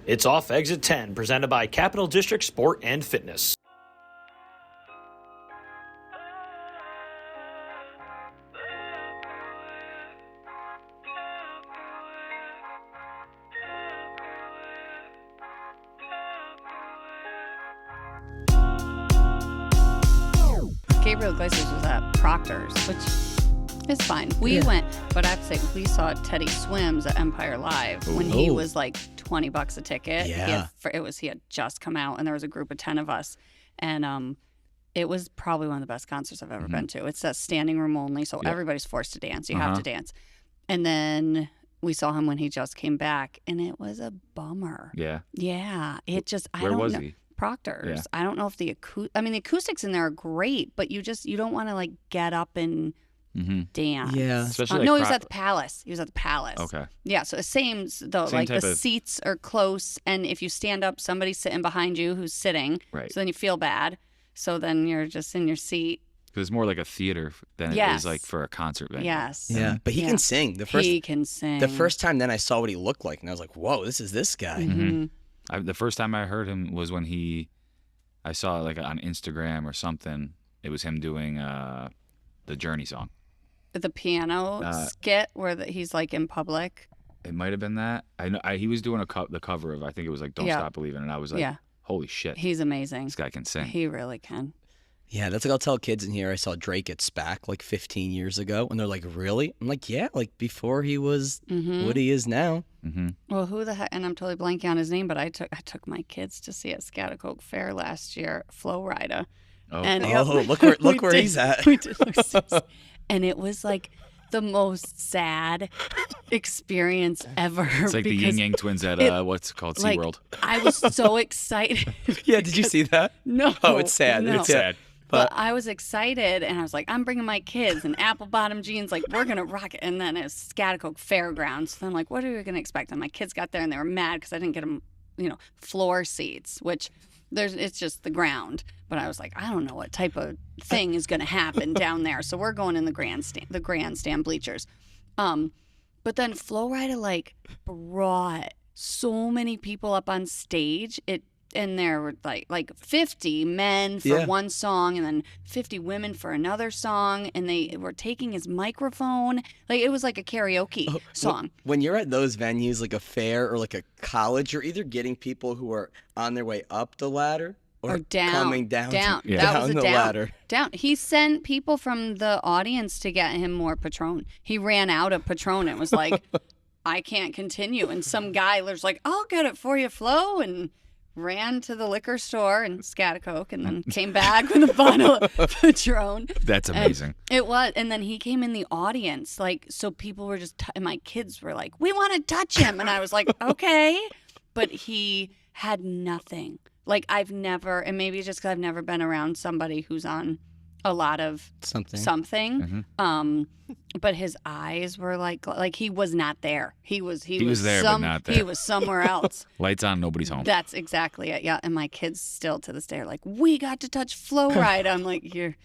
It's off exit 10, presented by Capital District Sport and Fitness. Gabriel Iglesias was at Proctor's, which is fine. We went, but I have to say, we saw Teddy Swims at Empire Live when he was like $20 a ticket. Yeah. He had just come out, and there was a group of 10 of us, and it was probably one of the best concerts I've ever been to. It's a standing room only, so everybody's forced to dance. You have to dance. And then we saw him when he just came back, and it was a bummer. Yeah. Yeah. It just, I Where don't was know. he? Proctor's. Yeah. I don't know if the acoustics in there are great, but you don't want to like get up and dance. Yeah. Especially no, he was at the Palace. He was at the Palace. Okay. Yeah, so same though. Same Like type the of- seats are close, and if you stand up, somebody's sitting behind you who's sitting. Right. So then you feel bad. So then you're just in your seat. Because it's more like a theater than it Yes. is like for a concert venue. Yes. Yeah, but he can sing. He can sing. The first time then I saw what he looked like, and I was like, whoa, this is this guy. Mm-hmm. The first time I heard him was when I saw it like on Instagram or something. It was him doing the Journey song. The piano skit where he's like in public. It might have been that. I know he was doing the cover of, I think it was like Don't Stop Believing, and I was like, holy shit, He's amazing. this guy can sing. He really can. Yeah, that's like I'll tell kids in here I saw Drake at SPAC like 15 years ago, and they're like, really? I'm like, yeah, like before he was what he is now. Well, who the heck? And I'm totally blanking on his name, but I took my kids to see at Schaghticoke Fair last year, Flo Rida. Oh, And look where he's at. We did look seriously. And it was like the most sad experience ever. it's like the Yin Yang Twins at what's it called, like, SeaWorld. I was so excited. Yeah, did you see that? No. Oh, it's sad. No. It's sad. But I was excited, and I was like, I'm bringing my kids in apple bottom jeans. Like, we're going to rock it. And then it's Schaghticoke Fairgrounds. So I'm like, what are we going to expect? And my kids got there, and they were mad because I didn't get them, floor seats, which it's just the ground. But I was like, I don't know what type of thing is going to happen down there. So we're going in the grandstand bleachers. But then Flo Rida, like, brought so many people up on stage. And there were like 50 men for one song and then 50 women for another song. And they were taking his microphone. Like, it was like a karaoke song. When you're at those venues, like a fair or like a college, you're either getting people who are on their way up the ladder or down. coming down. Down. Yeah. That Down was a the down. ladder. Down. He sent people from the audience to get him more Patron. He ran out of Patron and was like, I can't continue. And some guy was like, I'll get it for you, Flo. And ran to the liquor store in Schaghticoke and then came back with a bottle of Patron. That's amazing. And it was. And then he came in the audience. Like, so people were just, and my kids were like, we want to touch him. And I was like, okay. But he had nothing. Like, I've never, and maybe it's just because I've never been around somebody who's on a lot of something. But his eyes were like he was not there. He was there, but not there. He was somewhere else. Lights on, nobody's home. That's exactly it. Yeah. And my kids still to this day are like, we got to touch Flo Rida. I'm like, you're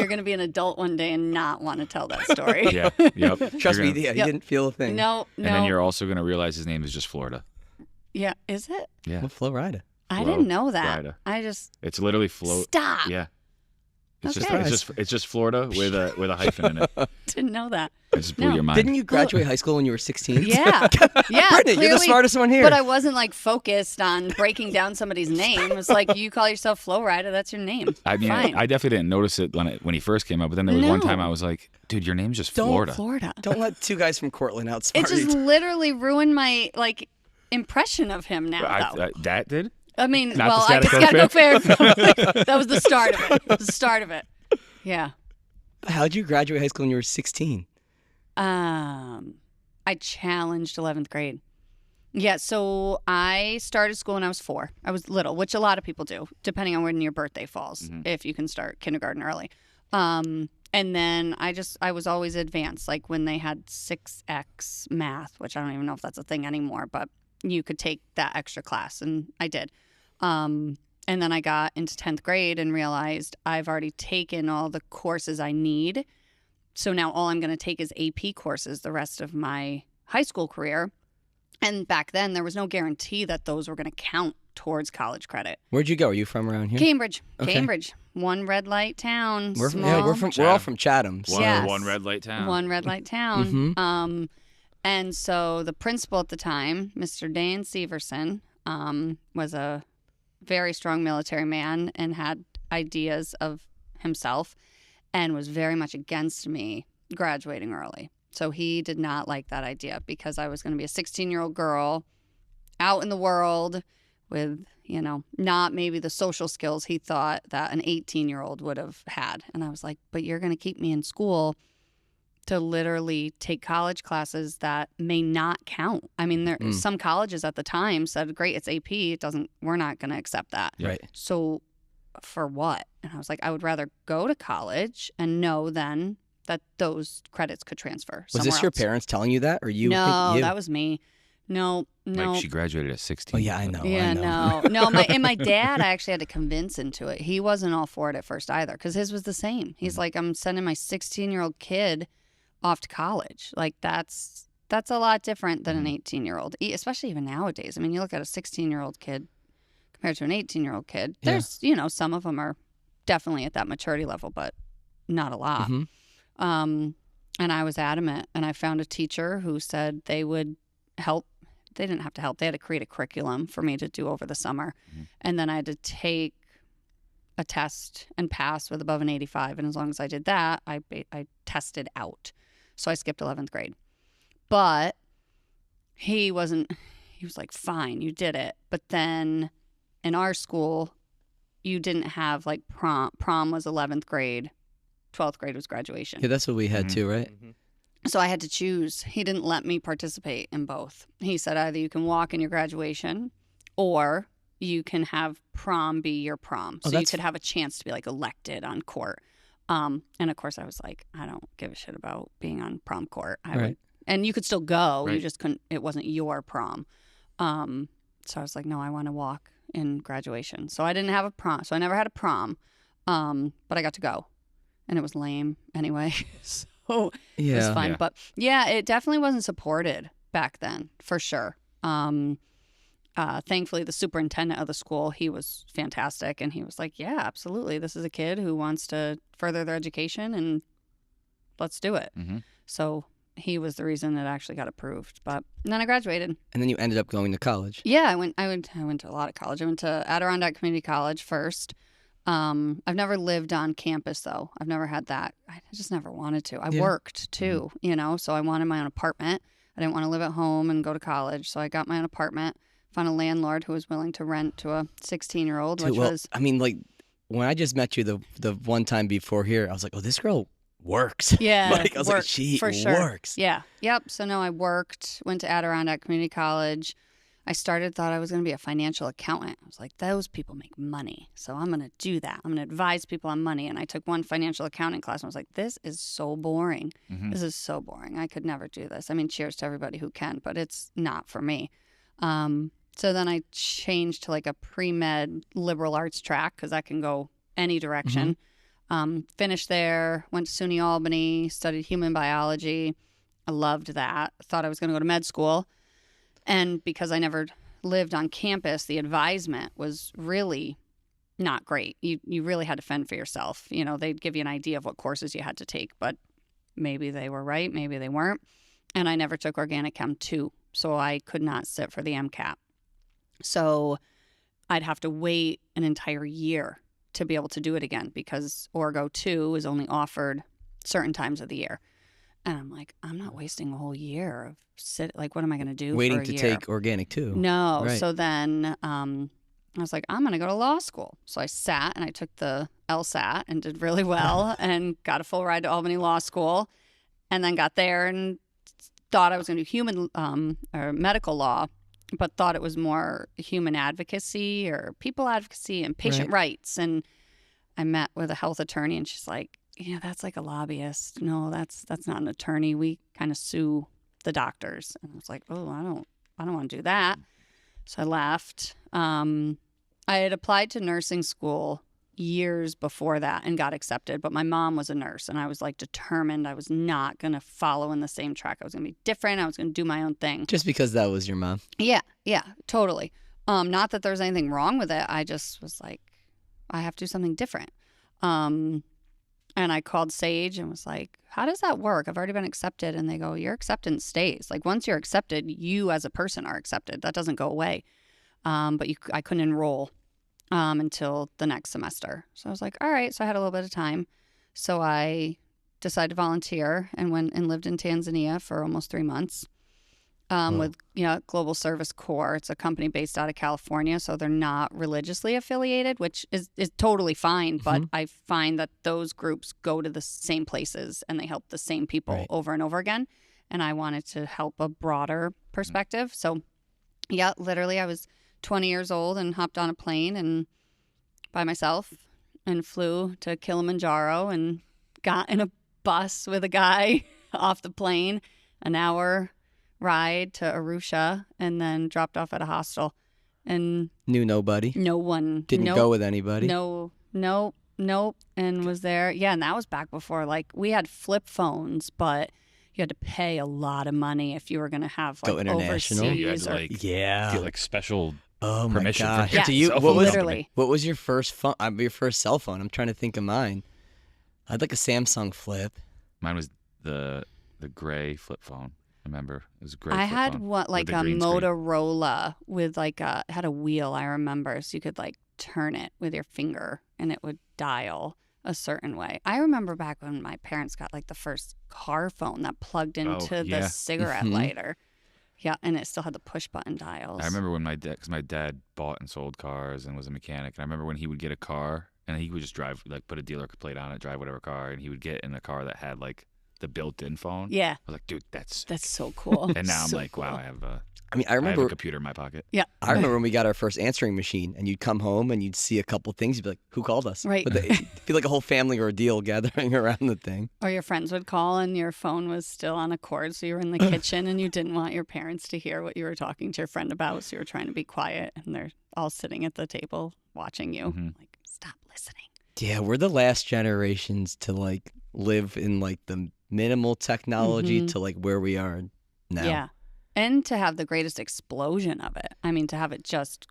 gonna be an adult one day and not want to tell that story. Yeah. Yep. Trust me, he didn't feel a thing. No. And then you're also gonna realize his name is just Florida. Yeah. Is it? Yeah. What Flo Rida? I didn't know that. Rida. It's literally Flo. Stop. Yeah. It's Okay. just Florida with a hyphen in it. Didn't know that. It just blew your mind. Didn't you graduate high school when you were 16? Yeah. Yeah. Brittany, you're the clearly, smartest one here. But I wasn't like focused on breaking down somebody's name. It's like, you call yourself Flo Rida, that's your name. I mean, Fine. I definitely didn't notice it when he first came up, but then there was one time I was like, dude, your name's just Florida. Florida. Don't let two guys from Cortland outsmart It just you. literally ruined my impression of him now, though. That did? I mean, Not well, the I just got Fair? no fair. That was the start of it. The start of it. Yeah. How'd you graduate high school when you were 16? I challenged 11th grade. Yeah, so I started school when I was 4. I was little, which a lot of people do, depending on when your birthday falls, if you can start kindergarten early. And then I was always advanced, like when they had 6X math, which I don't even know if that's a thing anymore, but you could take that extra class, and I did. And then I got into 10th grade and realized I've already taken all the courses I need. So now all I'm going to take is AP courses the rest of my high school career. And back then, there was no guarantee that those were going to count towards college credit. Where'd you go? Are you from around here? Cambridge. Okay. Cambridge. One red light town. We're small. we're all from Chatham. One, Yes. one red light town. One red light town. Mm-hmm. And so the principal at the time, Mr. Dan Severson, was a very strong military man and had ideas of himself and was very much against me graduating early. So he did not like that idea because I was going to be a 16-year-old girl out in the world with, you know, not maybe the social skills he thought that an 18-year-old would have had. And I was like, but you're going to keep me in school to literally take college classes that may not count. I mean, there some colleges at the time said, great, it's AP. We're not going to accept that. Right. So for what? And I was like, I would rather go to college and know then that those credits could transfer Was somewhere this your else. parents telling you that, or you? No, you? that was me. No. Like she graduated at 16. Oh yeah, I know. Yeah, I know. no. My dad, I actually had to convince into it. He wasn't all for it at first either, because his was the same. He's like, I'm sending my 16-year-old kid off to college. Like that's a lot different than an 18-year-old, especially even nowadays. I mean, you look at a 16-year-old kid compared to an 18-year-old kid. Yeah. There's, some of them are definitely at that maturity level, but not a lot. Mhm. And I was adamant, and I found a teacher who said they would help. They didn't have to help. They had to create a curriculum for me to do over the summer. And then I had to take a test and pass with above an 85. And as long as I did that, I tested out. So I skipped 11th grade. But he was like, fine, you did it. But then in our school, you didn't have like prom. Prom was 11th grade. 12th grade was graduation. Yeah, that's what we had too, right? So I had to choose. He didn't let me participate in both. He said either you can walk in your graduation or you can have prom be your prom. So you could have a chance to be like elected on court. And of course I was like, I don't give a shit about being on prom court. And you could still go. Right. You just couldn't, it wasn't your prom. So I was like, no, I want to walk in graduation. So I didn't have a prom. So I never had a prom. But I got to go. And it was lame anyway. So it was fine. Yeah. But yeah, it definitely wasn't supported back then, for sure. Thankfully, the superintendent of the school, he was fantastic. And he was like, yeah, absolutely. This is a kid who wants to further their education and let's do it. So he was the reason it actually got approved. But then I graduated. And then you ended up going to college. Yeah, I went to a lot of college. I went to Adirondack Community College first. I've never lived on campus though. I've never had that. I just never wanted to. I worked too, so I wanted my own apartment. I didn't want to live at home and go to college. So I got my own apartment, found a landlord who was willing to rent to a 16-year-old, which was... I mean, like, when I just met you the one time before here, I was like, oh, this girl works. Yeah. I was like, she for sure. works. Yeah. Yep. So no, I worked, went to Adirondack Community College. I thought I was going to be a financial accountant. I was like, those people make money. So I'm going to do that. I'm going to advise people on money. And I took one financial accounting class and I was like, this is so boring. This is so boring. I could never do this. I mean, cheers to everybody who can, but it's not for me. So then I changed to like a pre-med liberal arts track because that can go any direction. Finished there, went to SUNY Albany, studied human biology. I loved that. Thought I was going to go to med school. And because I never lived on campus, the advisement was really not great. You really had to fend for yourself. They'd give you an idea of what courses you had to take, but maybe they were right, maybe they weren't. And I never took Organic Chem 2, so I could not sit for the MCAT. So I'd have to wait an entire year to be able to do it again because Orgo 2 is only offered certain times of the year. And I'm like, I'm not wasting a whole year of what am I going to do Waiting for a to year? take organic too. No. Right. So then I was like, I'm going to go to law school. So I sat and I took the LSAT and did really well and got a full ride to Albany Law School and then got there and thought I was going to do human or medical law, but thought it was more human advocacy or people advocacy and patient rights. And I met with a health attorney and she's like, yeah, that's like a lobbyist. No, that's not an attorney. We kind of sue the doctors. And I was like, oh, I don't want to do that. So I left. I had applied to nursing school years before that and got accepted. But my mom was a nurse, and I was like determined I was not going to follow in the same track. I was going to be different. I was going to do my own thing. Just because that was your mom. Yeah, totally. Not that there's anything wrong with it. I just was like, I have to do something different. And I called Sage and was like, how does that work? I've already been accepted. And they go, your acceptance stays. Like, once you're accepted, you as a person are accepted. That doesn't go away. But I couldn't enroll until the next semester. So I was like, all right. So I had a little bit of time. So I decided to volunteer and went and lived in Tanzania for almost 3 months. With Global Service Corps. It's a company based out of California, so they're not religiously affiliated, which is totally fine. But I find that those groups go to the same places and they help the same people over and over again. And I wanted to help a broader perspective. So, yeah, literally I was 20 years old and hopped on a plane and by myself and flew to Kilimanjaro and got in a bus with a guy off the plane, an hour ride to Arusha, and then dropped off at a hostel. And knew nobody. No one. Didn't go with anybody. Nope. And was there. Yeah, and that was back before, like, we had flip phones, but you had to pay a lot of money if you were going to have, like, go international. overseas. You had to, like, get, like, special permission my gosh. from Yeah, what was your first phone? Your first cell phone? I'm trying to think of mine. I had like a Samsung Flip. Mine was the gray flip phone. I remember it was a great. I flip had phone what, like with the a green screen. Motorola with like had a wheel, I remember, so you could like turn it with your finger and it would dial a certain way. I remember back when my parents got like the first car phone that plugged into the cigarette lighter. Yeah, and it still had the push button dials. I remember when because my dad bought and sold cars and was a mechanic, and I remember when he would get a car and he would just drive, like, put a dealer plate on it, drive whatever car, and he would get in a car that had like the built-in phone. Yeah. I was like, dude, that's so cool. And now So I'm like, wow, cool. I have a I remember a computer in my pocket. Yeah. I remember when we got our first answering machine, and you'd come home and you'd see a couple things. You'd be like, "Who called us?" Right. But it'd be like a whole family ordeal gathering around the thing. Or your friends would call and your phone was still on a cord, so you were in the kitchen and you didn't want your parents to hear what you were talking to your friend about, so you were trying to be quiet, and they're all sitting at the table watching you. Like, stop listening. Yeah, we're the last generations to like live in like the minimal technology to like where we are now. Yeah. And to have the greatest explosion of it. I mean, to have it just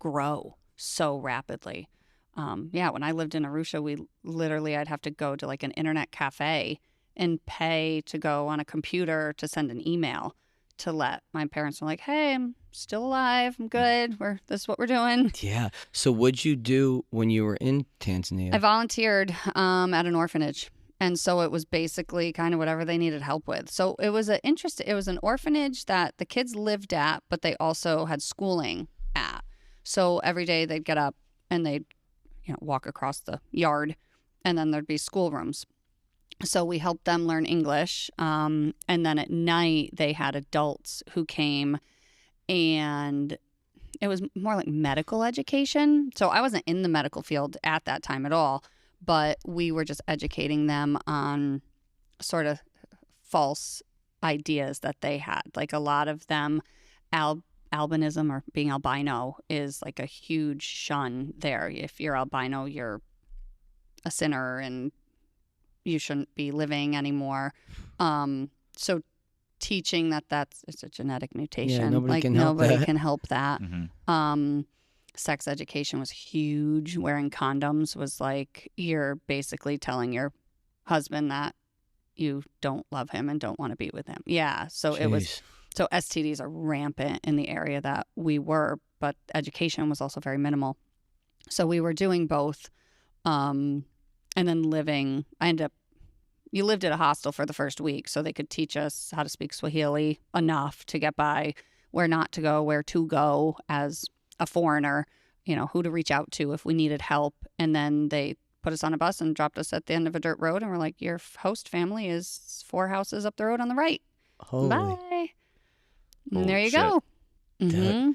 grow so rapidly. Yeah, when I lived in Arusha, I'd have to go to like an internet cafe and pay to go on a computer to send an email to let my parents know, like, hey, I'm still alive. I'm good. This is what we're doing. Yeah. So what'd you do when you were in Tanzania? I volunteered at an orphanage. And so it was basically kind of whatever they needed help with. So it was an orphanage that the kids lived at, but they also had schooling at. So every day they'd get up and they'd, walk across the yard, and then there'd be schoolrooms. So we helped them learn English. And then at night they had adults who came, and it was more like medical education. So I wasn't in the medical field at that time at all. But we were just educating them on sort of false ideas that they had. Like, a lot of them, albinism or being albino is like a huge shun there. If you're albino, you're a sinner and you shouldn't be living anymore. So teaching it's a genetic mutation. Yeah, nobody can help that. Sex education was huge. Wearing condoms was like, you're basically telling your husband that you don't love him and don't want to be with him. Yeah. So so STDs are rampant in the area that we were, but education was also very minimal. So we were doing both. And then you lived at a hostel for the first week, so they could teach us how to speak Swahili enough to get by, where not to go, where to go as a foreigner, who to reach out to if we needed help. And then they put us on a bus and dropped us at the end of a dirt road, and we're like, your host family is 4 houses up the road on the right. Holy. Bye. And Holy there you shit. go. Mm-hmm.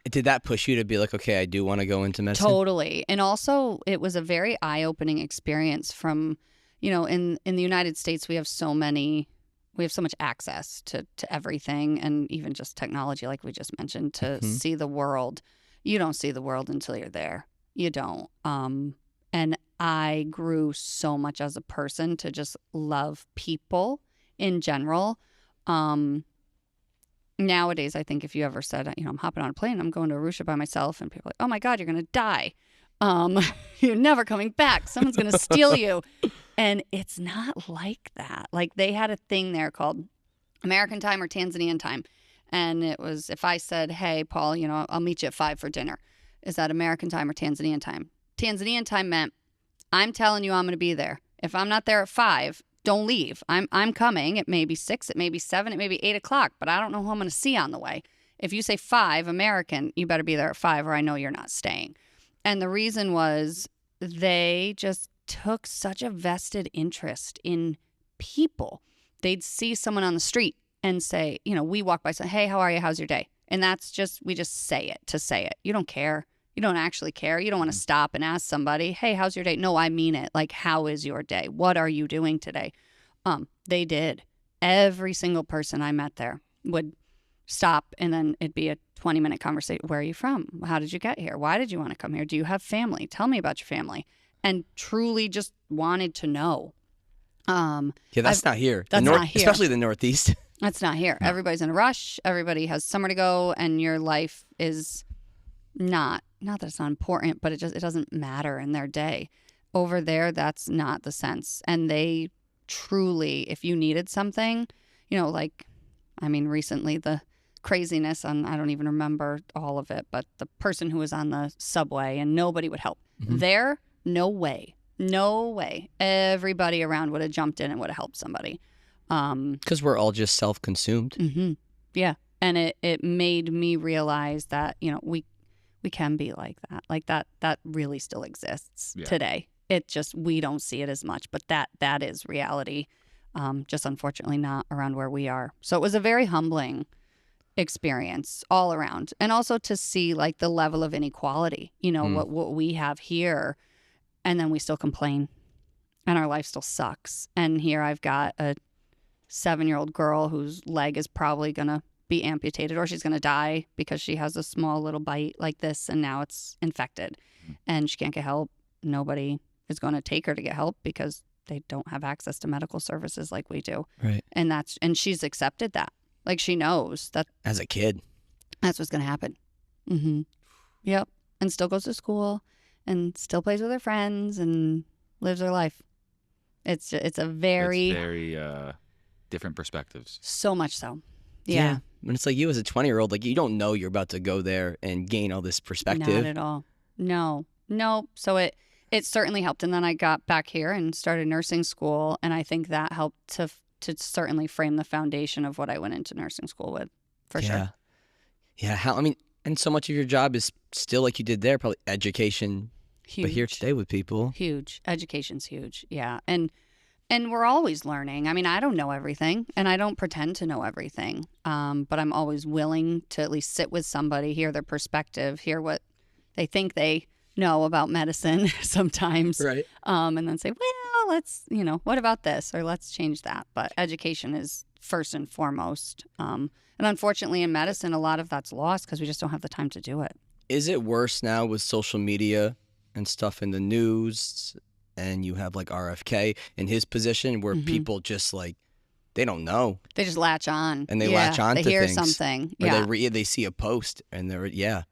Did that push you to be like, okay, I do want to go into medicine? Totally. And also, it was a very eye-opening experience from, in the United States, we have so much access to everything, and even just technology, like we just mentioned, to see the world. You don't see the world until you're there. You don't. And I grew so much as a person to just love people in general. Nowadays, I think if you ever said, I'm hopping on a plane, I'm going to Arusha by myself, and people are like, oh my God, you're going to die. You're never coming back. Someone's going to steal you. And it's not like that. Like, they had a thing there called American time or Tanzanian time. And it was, if I said, hey, Paul, I'll meet you at 5 for dinner. Is that American time or Tanzanian time? Tanzanian time meant, I'm telling you I'm going to be there. If I'm not there at 5, don't leave. I'm coming. It may be 6, it may be 7, it may be 8 o'clock, but I don't know who I'm going to see on the way. If you say 5 American, you better be there at 5 or I know you're not staying. And the reason was they just took such a vested interest in people. They'd see someone on the street and say, we walk by, say, hey, how are you? How's your day? And that's just, we just say it to say it. You don't care. You don't actually care. You don't want to stop and ask somebody, hey, how's your day? No, I mean it. Like, how is your day? What are you doing today? They did. Every single person I met there would stop, and then it'd be a 20-minute conversation. Where are you from? How did you get here? Why did you want to come here? Do you have family? Tell me about your family. And truly just wanted to know. Yeah, that's not here. That's not here. Especially the Northeast. That's not here. No. Everybody's in a rush. Everybody has somewhere to go, and your life is not that it's not important, but it doesn't matter in their day. Over there, that's not the sense. And they truly, if you needed something, recently the craziness on, I don't even remember all of it, but the person who was on the subway and nobody would help. Mm-hmm. There, no way. Everybody around would have jumped in and would have helped somebody. Because we're all just self-consumed. Mm-hmm. Yeah. And it made me realize that, we can be like that. Like that really still exists today. It just, we don't see it as much, but that is reality. Just unfortunately not around where we are. So it was a very humbling experience all around. And also to see like the level of inequality, what we have here, and then we still complain and our life still sucks. And here I've got a 7-year-old girl whose leg is probably going to be amputated, or she's going to die because she has a small little bite like this and now it's infected and she can't get help. Nobody is going to take her to get help because they don't have access to medical services like we do. Right. And she's accepted that. Like, she knows that as a kid, that's what's going to happen. Mm-hmm. Yep. And still goes to school and still plays with her friends and lives her life. It's very different perspectives. So much so. Yeah. When it's like you as a 20-year-old, like you don't know you're about to go there and gain all this perspective. Not at all. No. So it certainly helped. And then I got back here and started nursing school. And I think that helped to certainly frame the foundation of what I went into nursing school with, for sure. Yeah. And so much of your job is still like you did there, probably education. Huge. But here today with people. Huge. Education's huge. Yeah. And we're always learning. I mean, I don't know everything, and I don't pretend to know everything. But I'm always willing to at least sit with somebody, hear their perspective, hear what they think they know about medicine sometimes. Right. And then say, well, let's, what about this? Or let's change that. But education is first and foremost. And unfortunately in medicine, a lot of that's lost because we just don't have the time to do it. Is it worse now with social media and stuff in the news? And you have like RFK in his position where people just like, they don't know. They just latch on. And they latch on to things. They hear something. Or they see a post and they're, Yeah.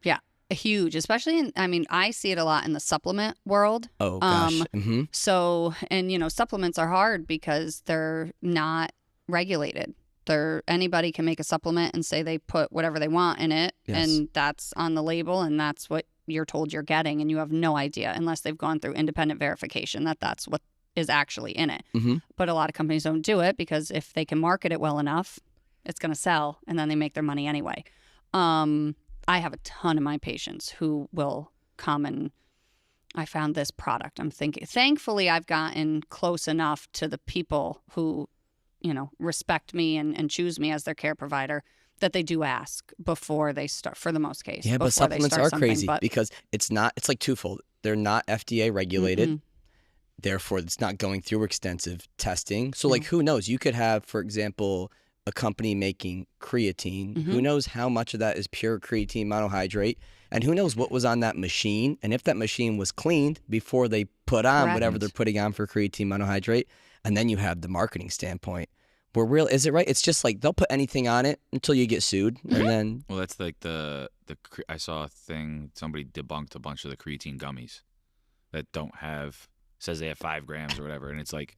Huge. Especially I see it a lot in the supplement world. Oh, gosh. So, and supplements are hard because they're not regulated. Anybody can make a supplement and say they put whatever they want in it. Yes. And that's on the label and that's what you're told you're getting, and you have no idea unless they've gone through independent verification that that's what is actually in it. Mm-hmm. But a lot of companies don't do it because if they can market it well enough, it's going to sell, and then they make their money anyway. I have a ton of my patients who will come and I found this product. I'm thinking, thankfully, I've gotten close enough to the people who, respect me and choose me as their care provider that they do ask before they start, for the most case. Yeah, but supplements are crazy because it's like twofold. They're not FDA regulated. Mm-hmm. Therefore, it's not going through extensive testing. So, like, who knows? You could have, for example, a company making creatine. Mm-hmm. Who knows how much of that is pure creatine monohydrate? And who knows what was on that machine, and if that machine was cleaned before they put on whatever they're putting on for creatine monohydrate. And then you have the marketing standpoint. Where is it right? It's just like they'll put anything on it until you get sued, and then. Well, that's like I saw a thing. Somebody debunked a bunch of the creatine gummies that says they have 5 grams or whatever, and it's like,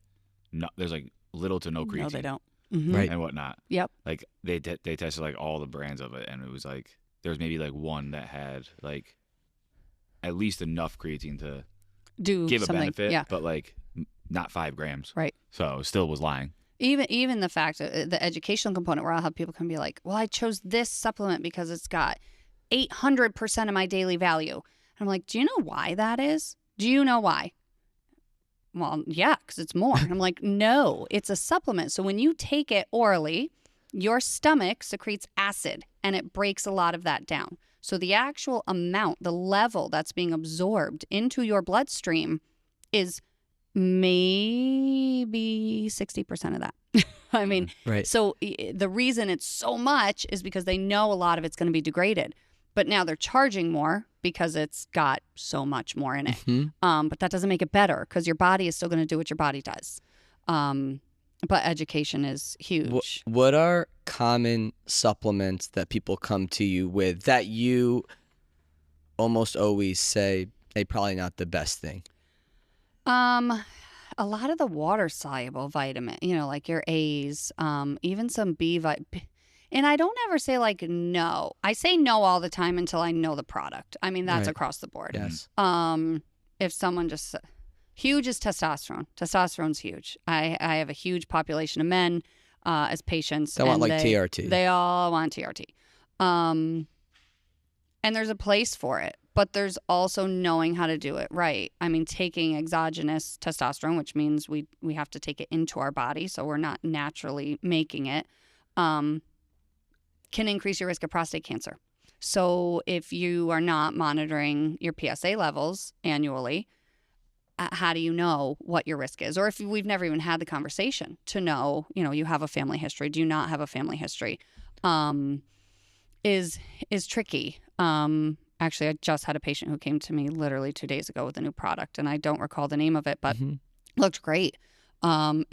no, there's like little to no creatine. No, they don't. Right. And whatnot. Yep. Like they tested like all the brands of it, and it was like there was maybe like one that had like at least enough creatine to give a benefit, but like not 5 grams. Right. So it still was lying. Even the fact the educational component where I'll have people can be like, well, I chose this supplement because it's got 800% of my daily value. And I'm like, do you know why that is? Do you know why? Well, yeah, because it's more. And I'm like, no, it's a supplement. So when you take it orally, your stomach secretes acid and it breaks a lot of that down. So the actual amount, the level that's being absorbed into your bloodstream is maybe 60% of that. I mean, so the reason it's so much is because they know a lot of it's going to be degraded. But now they're charging more because it's got so much more in it. But that doesn't make it better because your body is still going to do what your body does. But education is huge. What are common supplements that people come to you with that you almost always say, hey, probably not the best thing? A lot of the water-soluble vitamin, like your A's, even some B vitamin. And I don't ever say like no. I say no all the time until I know the product. I mean, that's across the board. Yes. If someone just huge is testosterone. Testosterone's huge. I have a huge population of men as patients. They want TRT. They all want TRT. And there's a place for it. But there's also knowing how to do it right. I mean, taking exogenous testosterone, which means we have to take it into our body, so we're not naturally making it, can increase your risk of prostate cancer. So if you are not monitoring your PSA levels annually, how do you know what your risk is? Or if we've never even had the conversation to know, you have a family history. Do you not have a family history? Is tricky. Actually, I just had a patient who came to me literally 2 days ago with a new product, and I don't recall the name of it, but looked great. And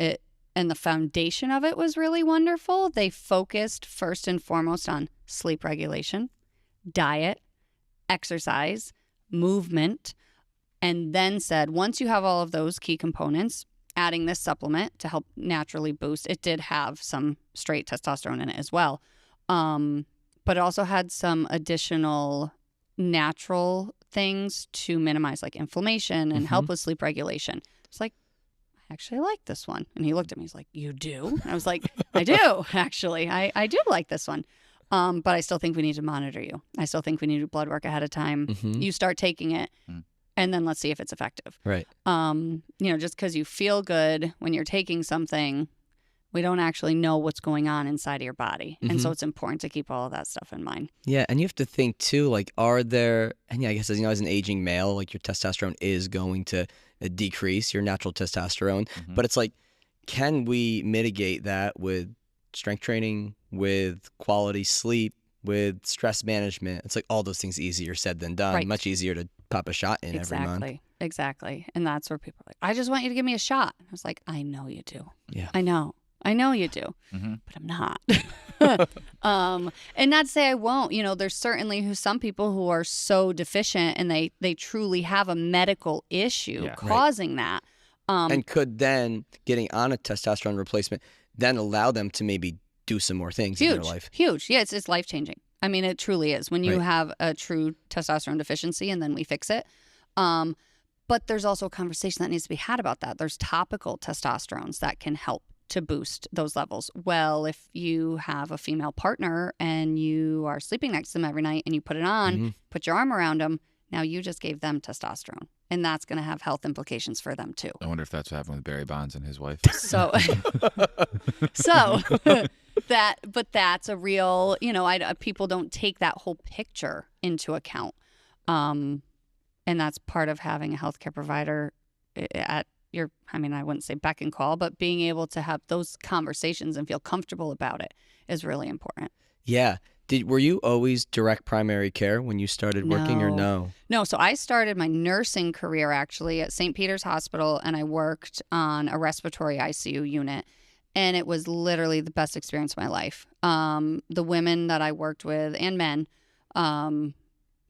the foundation of it was really wonderful. They focused first and foremost on sleep regulation, diet, exercise, movement, and then said, once you have all of those key components, adding this supplement to help naturally boost. It did have some straight testosterone in it as well, but it also had some additional natural things to minimize like inflammation and help with sleep regulation. It's like, I actually like this one. And he looked at me, he's like, you do? And I was like, I do, actually. I do like this one. But I still think we need to monitor you. I still think we need to do blood work ahead of time. You start taking it and then let's see if it's effective. Right. Just because you feel good when you're taking something, we don't actually know what's going on inside of your body. And so it's important to keep all of that stuff in mind. Yeah, and you have to think, too, like, are there, and yeah, I guess, as an aging male, like, your testosterone is going to decrease, your natural testosterone. But it's like, can we mitigate that with strength training, with quality sleep, with stress management? It's like all those things easier said than done. Much easier to pop a shot in every month. Exactly. And that's where people are like, I just want you to give me a shot. I was like, I know you do. Yeah. I know you do, but I'm not. And not to say I won't. There's certainly some people who are so deficient and they truly have a medical issue causing that. And could then getting on a testosterone replacement then allow them to maybe do some more things in their life. Huge. Yeah, it's life-changing. I mean, it truly is. When you have a true testosterone deficiency and then we fix it. But there's also a conversation that needs to be had about that. There's topical testosterones that can help to boost those levels. Well, if you have a female partner and you are sleeping next to them every night and you put it on, put your arm around them, now you just gave them testosterone. And that's going to have health implications for them too. I wonder if that's what happened with Barry Bonds and his wife. So that's a real, people don't take that whole picture into account. And that's part of having a healthcare provider at your, I wouldn't say beck and call, but being able to have those conversations and feel comfortable about it is really important. Yeah. Were you always direct primary care when you started working, or no? No, so I started my nursing career actually at St. Peter's Hospital, and I worked on a respiratory ICU unit, and it was literally the best experience of my life. The women that I worked with, and men,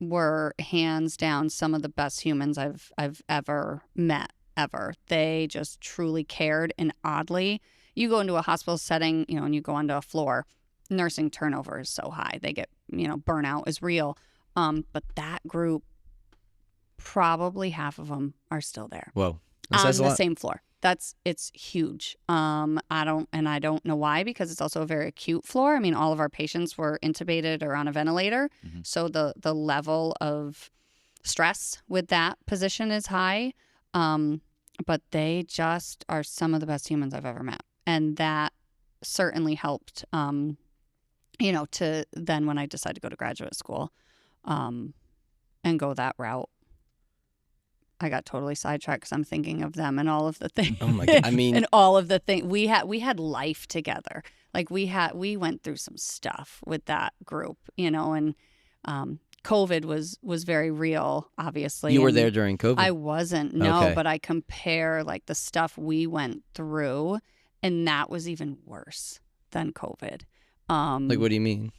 were hands down some of the best humans I've ever met, ever. They just truly cared, and oddly, you go into a hospital setting, and you go onto a floor, nursing turnover is so high. They get, burnout is real. But that group, probably half of them are still there. Whoa. On the same floor. It's huge. I don't know why, because it's also a very acute floor. I mean, all of our patients were intubated or on a ventilator. Mm-hmm. So the level of stress with that position is high. But they just are some of the best humans I've ever met. And that certainly helped, to then when I decided to go to graduate school, and go that route. I got totally sidetracked because I'm thinking of them and all of the things. Oh my God. I mean, and all of the things we had life together. Like we went through some stuff with that group, and COVID was very real, obviously. You were there during COVID? I wasn't, no, okay. But I compare like the stuff we went through, and that was even worse than COVID. Like, what do you mean?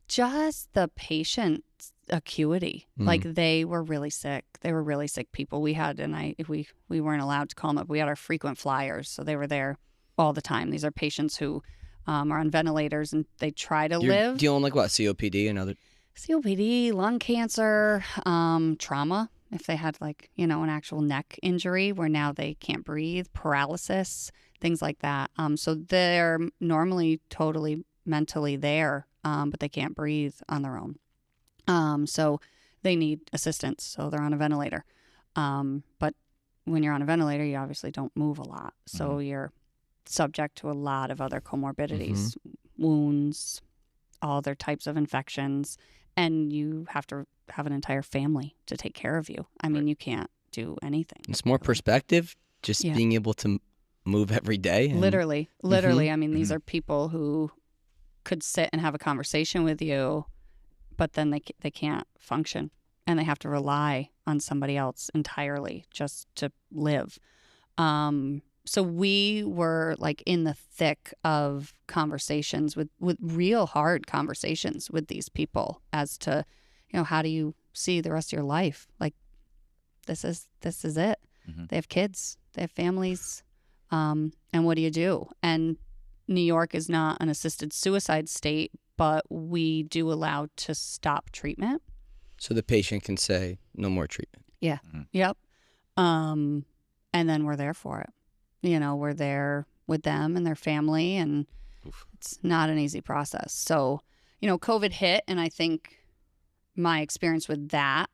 Just the patient acuity. Like they were really sick. They were really sick people. We had, and we weren't allowed to call them up. We had our frequent flyers, so they were there all the time. These are patients who are on ventilators, and they try to live. Dealing like what? COPD and other? COPD, lung cancer, trauma. If they had an actual neck injury where now they can't breathe, paralysis, things like that. So they're normally totally mentally there, but they can't breathe on their own. So they need assistance. So they're on a ventilator. But when you're on a ventilator, you obviously don't move a lot. So you're subject to a lot of other comorbidities, wounds, all other types of infections. And you have to have an entire family to take care of you. I mean, you can't do anything. It's more perspective, just being able to move every day. And... Literally. I mean, these are people who could sit and have a conversation with you, but then they can't function, and they have to rely on somebody else entirely just to live. So we were like in the thick of conversations with real hard conversations with these people as to, how do you see the rest of your life? Like, this is it. Mm-hmm. They have kids, they have families, and what do you do? And New York is not an assisted suicide state, but we do allow to stop treatment. So the patient can say, no more treatment. Yeah. Mm-hmm. Yep. And then we're there for it. We're there with them and their family, and it's not an easy process. So, COVID hit, and I think my experience with that,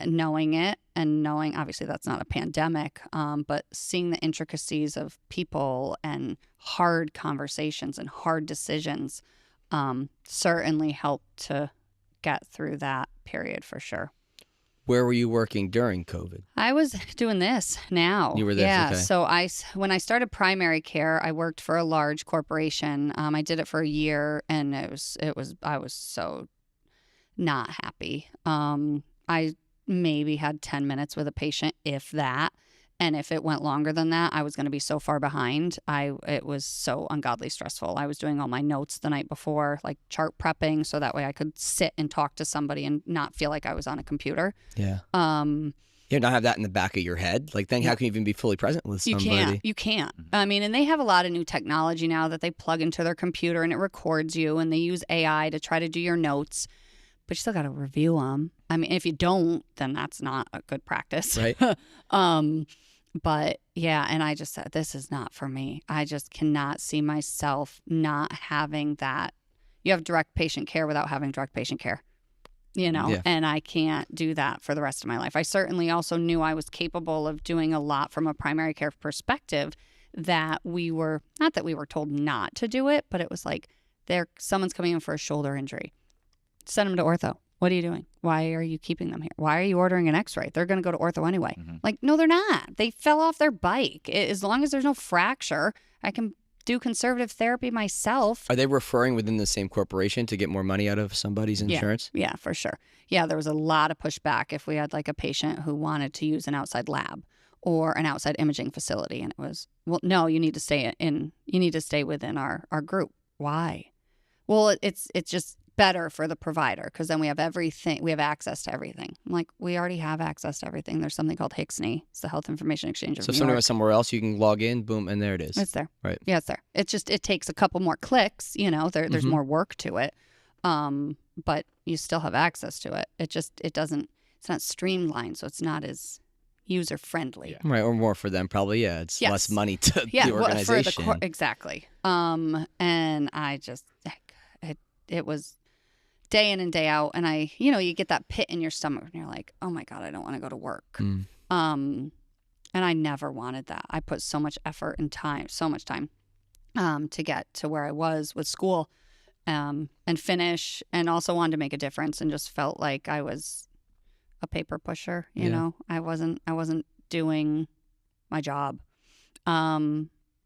knowing it and knowing, obviously that's not a pandemic, but seeing the intricacies of people and hard conversations and hard decisions certainly helped to get through that period for sure. Where were you working during COVID? I was doing this now. You were there? Yeah. Okay. So when I started primary care, I worked for a large corporation. I did it for a year, and I was so not happy. I maybe had 10 minutes with a patient, if that. And if it went longer than that, I was going to be so far behind. It was so ungodly stressful. I was doing all my notes the night before, like chart prepping, so that way I could sit and talk to somebody and not feel like I was on a computer. Yeah. Not have that in the back of your head. Like, then how can you even be fully present with somebody? You can't. I mean, and they have a lot of new technology now that they plug into their computer, and it records you, and they use AI to try to do your notes. But you still got to review them. I mean, if you don't, then that's not a good practice. Right. But yeah, and I just said, this is not for me. I just cannot see myself not having that. You have direct patient care without having direct patient care, and I can't do that for the rest of my life. I certainly also knew I was capable of doing a lot from a primary care perspective, that not that we were told not to do it, but it was like, someone's coming in for a shoulder injury. Send them to ortho. What are you doing? Why are you keeping them here? Why are you ordering an x-ray? They're going to go to ortho anyway. Mm-hmm. Like, no, they're not. They fell off their bike. As long as there's no fracture, I can do conservative therapy myself. Are they referring within the same corporation to get more money out of somebody's insurance? Yeah, for sure. Yeah, there was a lot of pushback if we had like a patient who wanted to use an outside lab or an outside imaging facility, and it was, well, no, you need to stay within our group. Why? Well, it's just better for the provider because then we have everything. We have access to everything. I'm like, we already have access to everything. There's something called HICSNY. It's the Health Information Exchange of So New if somebody York. went somewhere else, you can log in, boom, and there it is. It's there. Right. Yeah, it's there. It's just, it takes a couple more clicks. There's more work to it. But you still have access to it. It's not streamlined, so it's not as user friendly. Yeah. Right, or more for them probably. Yeah, it's less money to the organization. Exactly. And I just, it was day in and day out, and you get that pit in your stomach, and you're like, oh my God, I don't want to go to work. And I never wanted that. I put so much effort and time, so much time, to get to where I was with school, and finish, and also wanted to make a difference, and just felt like I was a paper pusher. You know, I wasn't doing my job.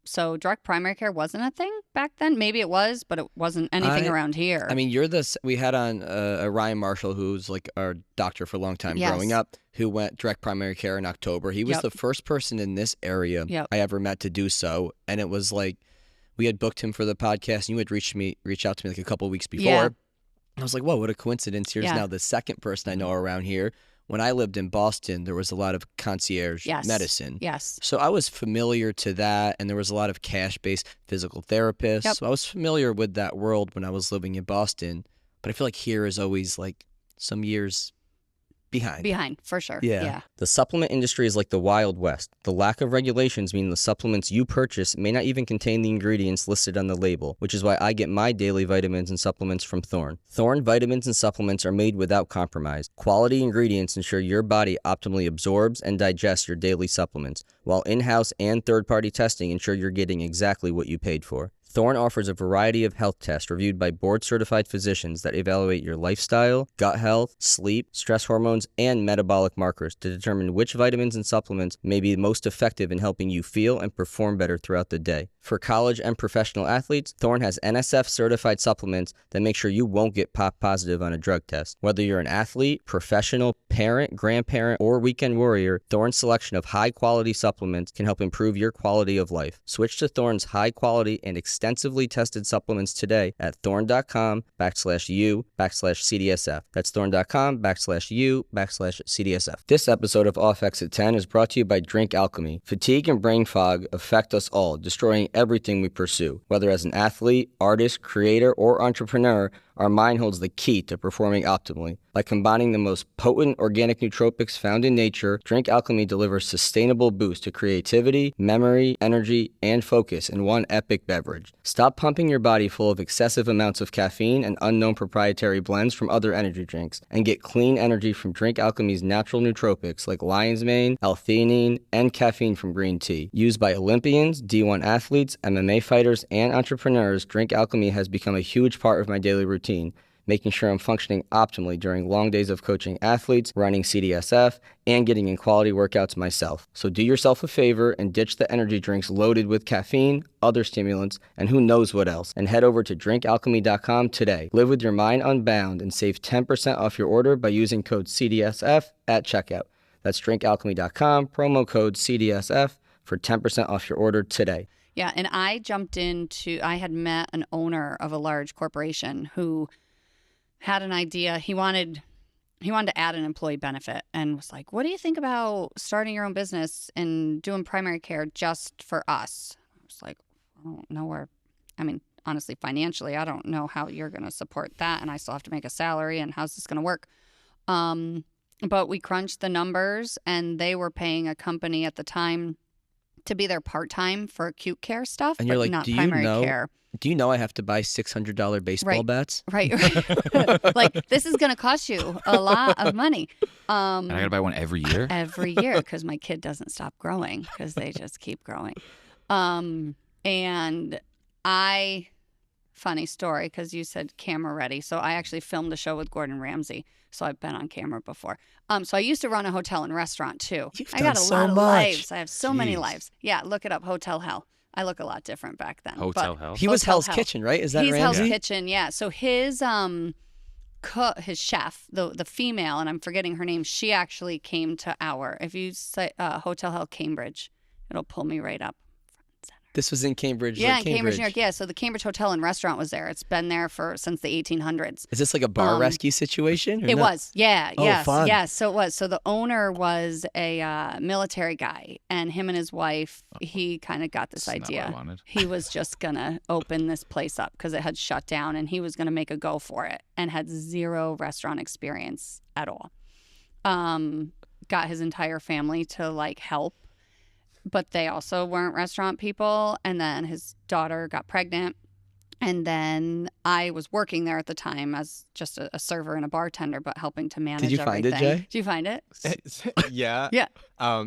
So direct primary care wasn't a thing back then. Maybe it was, but it wasn't anything around here. I mean, we had on Ryan Marshall, who's like our doctor for a long time growing up, who went direct primary care in October. He was the first person in this area I ever met to do so. And it was like, we had booked him for the podcast, and you had reached out to me like a couple of weeks before. Yeah. I was like, whoa, what a coincidence. Here's now the second person I know around here. When I lived in Boston, there was a lot of concierge medicine. Yes. So I was familiar to that, and there was a lot of cash-based physical therapists. Yep. So I was familiar with that world when I was living in Boston. But I feel like here is always like some years behind, for sure. Yeah. The supplement industry is like the Wild West. The lack of regulations mean the supplements you purchase may not even contain the ingredients listed on the label, which is why I get my daily vitamins and supplements from Thorne. Thorne vitamins and supplements are made without compromise. Quality ingredients ensure your body optimally absorbs and digests your daily supplements, while in-house and third-party testing ensure you're getting exactly what you paid for. Thorne offers a variety of health tests reviewed by board-certified physicians that evaluate your lifestyle, gut health, sleep, stress hormones, and metabolic markers to determine which vitamins and supplements may be most effective in helping you feel and perform better throughout the day. For college and professional athletes, Thorne has NSF-certified supplements that make sure you won't get pop positive on a drug test. Whether you're an athlete, professional, parent, grandparent, or weekend warrior, Thorne's selection of high-quality supplements can help improve your quality of life. Switch to Thorne's high-quality and extensively tested supplements today at thorne.com/u/CDSF. That's thorne.com/u/CDSF. This episode of Off Exit 10 is brought to you by Drink Alchemy. Fatigue and brain fog affect us all, destroying everything we pursue. Whether as an athlete, artist, creator, or entrepreneur, our mind holds the key to performing optimally. By combining the most potent organic nootropics found in nature, Drink Alchemy delivers sustainable boost to creativity, memory, energy, and focus in one epic beverage. Stop pumping your body full of excessive amounts of caffeine and unknown proprietary blends from other energy drinks, and get clean energy from Drink Alchemy's natural nootropics like lion's mane, L-theanine, and caffeine from green tea. Used by Olympians, D1 athletes, MMA fighters, and entrepreneurs, Drink Alchemy has become a huge part of my daily routine, making sure I'm functioning optimally during long days of coaching athletes, running CDSF, and getting in quality workouts myself. So do yourself a favor and ditch the energy drinks loaded with caffeine, other stimulants, and who knows what else, and head over to drinkalchemy.com today. Live with your mind unbound and save 10% off your order by using code CDSF at checkout. That's drinkalchemy.com, promo code CDSF for 10% off your order today. Yeah, and I had met an owner of a large corporation who had an idea. He wanted to add an employee benefit and was like, what do you think about starting your own business and doing primary care just for us? I was like, I don't know honestly, financially, I don't know how you're going to support that. And I still have to make a salary, and how's this going to work? But we crunched the numbers, and they were paying a company at the time to be there part-time for acute care stuff, and you're but like, not primary care. Do you know I have to buy $600 baseball bats? Right. Like, this is going to cost you a lot of money. And I got to buy one every year? Every year, because my kid doesn't stop growing, because they just keep growing. And funny story, because you said camera ready. So I actually filmed a show with Gordon Ramsay. So I've been on camera before. So I used to run a hotel and restaurant too. I got a lot of lives. I have so many lives. Yeah, look it up, Hotel Hell. I look a lot different back then. Hotel Hell. He was Hotel Hell's Hell. Kitchen, right? Is that He's Ramsey? Hell's Kitchen, yeah. So his cook, his chef, the female, and I'm forgetting her name, she actually came to if you say Hotel Hell Cambridge, it'll pull me right up. This was in Cambridge. Yeah, like in Cambridge, New York. Yeah, so the Cambridge Hotel and Restaurant was there. It's been there since the 1800s. Is this like a bar rescue situation? It was. Yeah, yes, fun. yes. So it was. So the owner was a military guy, and him and his wife, he kind of got this That's not idea. what I wanted. He was just going to open this place up because it had shut down, and he was going to make a go for it and had zero restaurant experience at all. Got his entire family to like help. But they also weren't restaurant people. And then his daughter got pregnant. And then I was working there at the time as just a server and a bartender, but helping to manage Did you find it, everything. Jay? Did you find it? Yeah. Yeah.